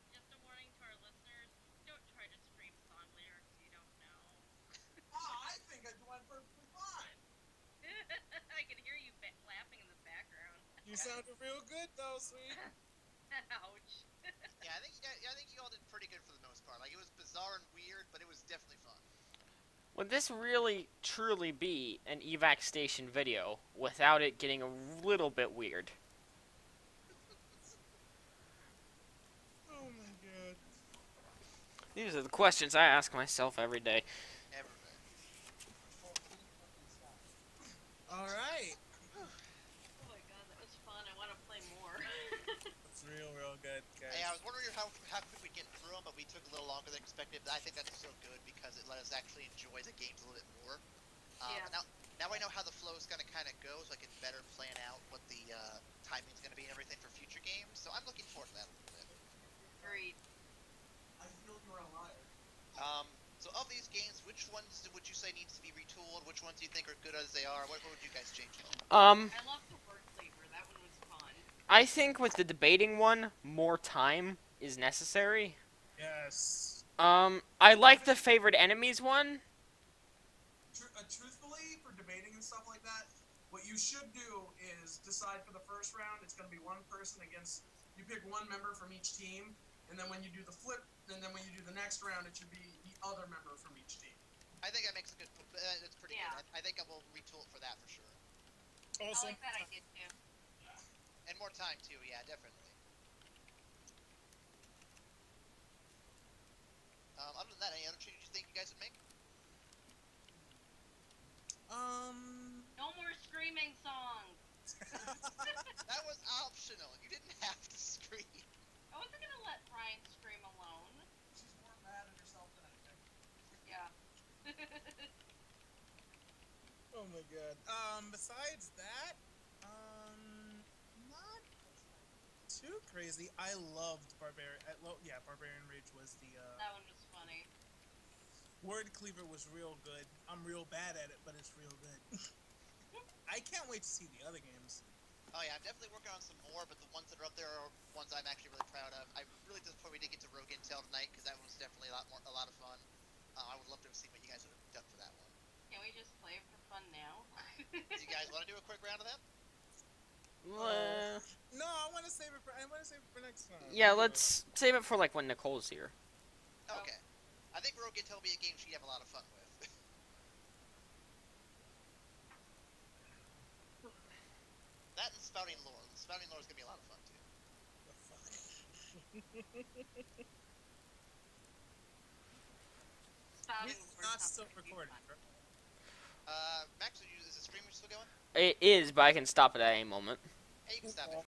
Just a warning to our listeners, don't try to scream song lyrics you don't know. I think I went perfectly fine. I can hear you laughing in the background. You sounded real good though, sweet. Ouch. Yeah, I think you all did pretty good for the most part. Like, it was bizarre and weird, but it was definitely fun. Would this really, truly be an evac station video without it getting a little bit weird? Oh my god. These are the questions I ask myself every day. Everybody. Alright. Oh my god, that was fun. I want to play more. That's real good, guys. Hey, I was wondering how quick we get through them, but we took a little longer than expected. But I think that's so good because it let us actually enjoy the games a little bit more. Yeah. Now I know how the flow is going to kind of go, so I can better plan out what the timing is going to be and everything for future games. So I'm looking forward to that a little bit. Agreed. I feel you're a liar. So of these games, which ones would you say needs to be retooled? Which ones do you think are good as they are? What would you guys change? I love the word flavor. That one was fun. I think with the debating one, more time is necessary. Yes. I like the favorite enemies one. Truthfully, for debating and stuff like that, what you should do is decide for the first round, it's going to be one person against, you pick one member from each team, and then when you do the flip, and then when you do the next round, it should be the other member from each team. I think that makes a good. That's pretty Yeah. good. I think I will retool it for that for sure. Also, I like that idea too. And more time too. Yeah, definitely. Other than that, any other changes you think you guys would make? No more screaming songs. That was optional. You didn't have to scream. I wasn't gonna let Ryan scream alone. She's more mad at herself than anything. Yeah. oh my god. Besides that, not too crazy. I loved Barbarian. Barbarian Rage was the That one was funny. Word Cleaver was real good. I'm real bad at it, but it's real good. I can't wait to see the other games. Oh yeah, I'm definitely working on some more, but the ones that are up there are ones I'm actually really proud of. I'm really disappointed we didn't get to Rogue Intel tonight because that one was definitely a lot of fun. I would love to see what you guys would have done for that one. Can we just play for fun now? Do you guys want to do a quick round of that? No, I want to save it for next time. Yeah, let's save it for like when Nicole's here. Okay. I think Rogue Intel will be a game she'd have a lot of fun with. That and Spouting Lore. Spouting Lore is going to be a lot of fun too. The fuck? Spouting It's words not sounds still pretty recording, fun. right? Max, is the streamer still going? It is, but I can stop it at any moment. Hey, you can stop it.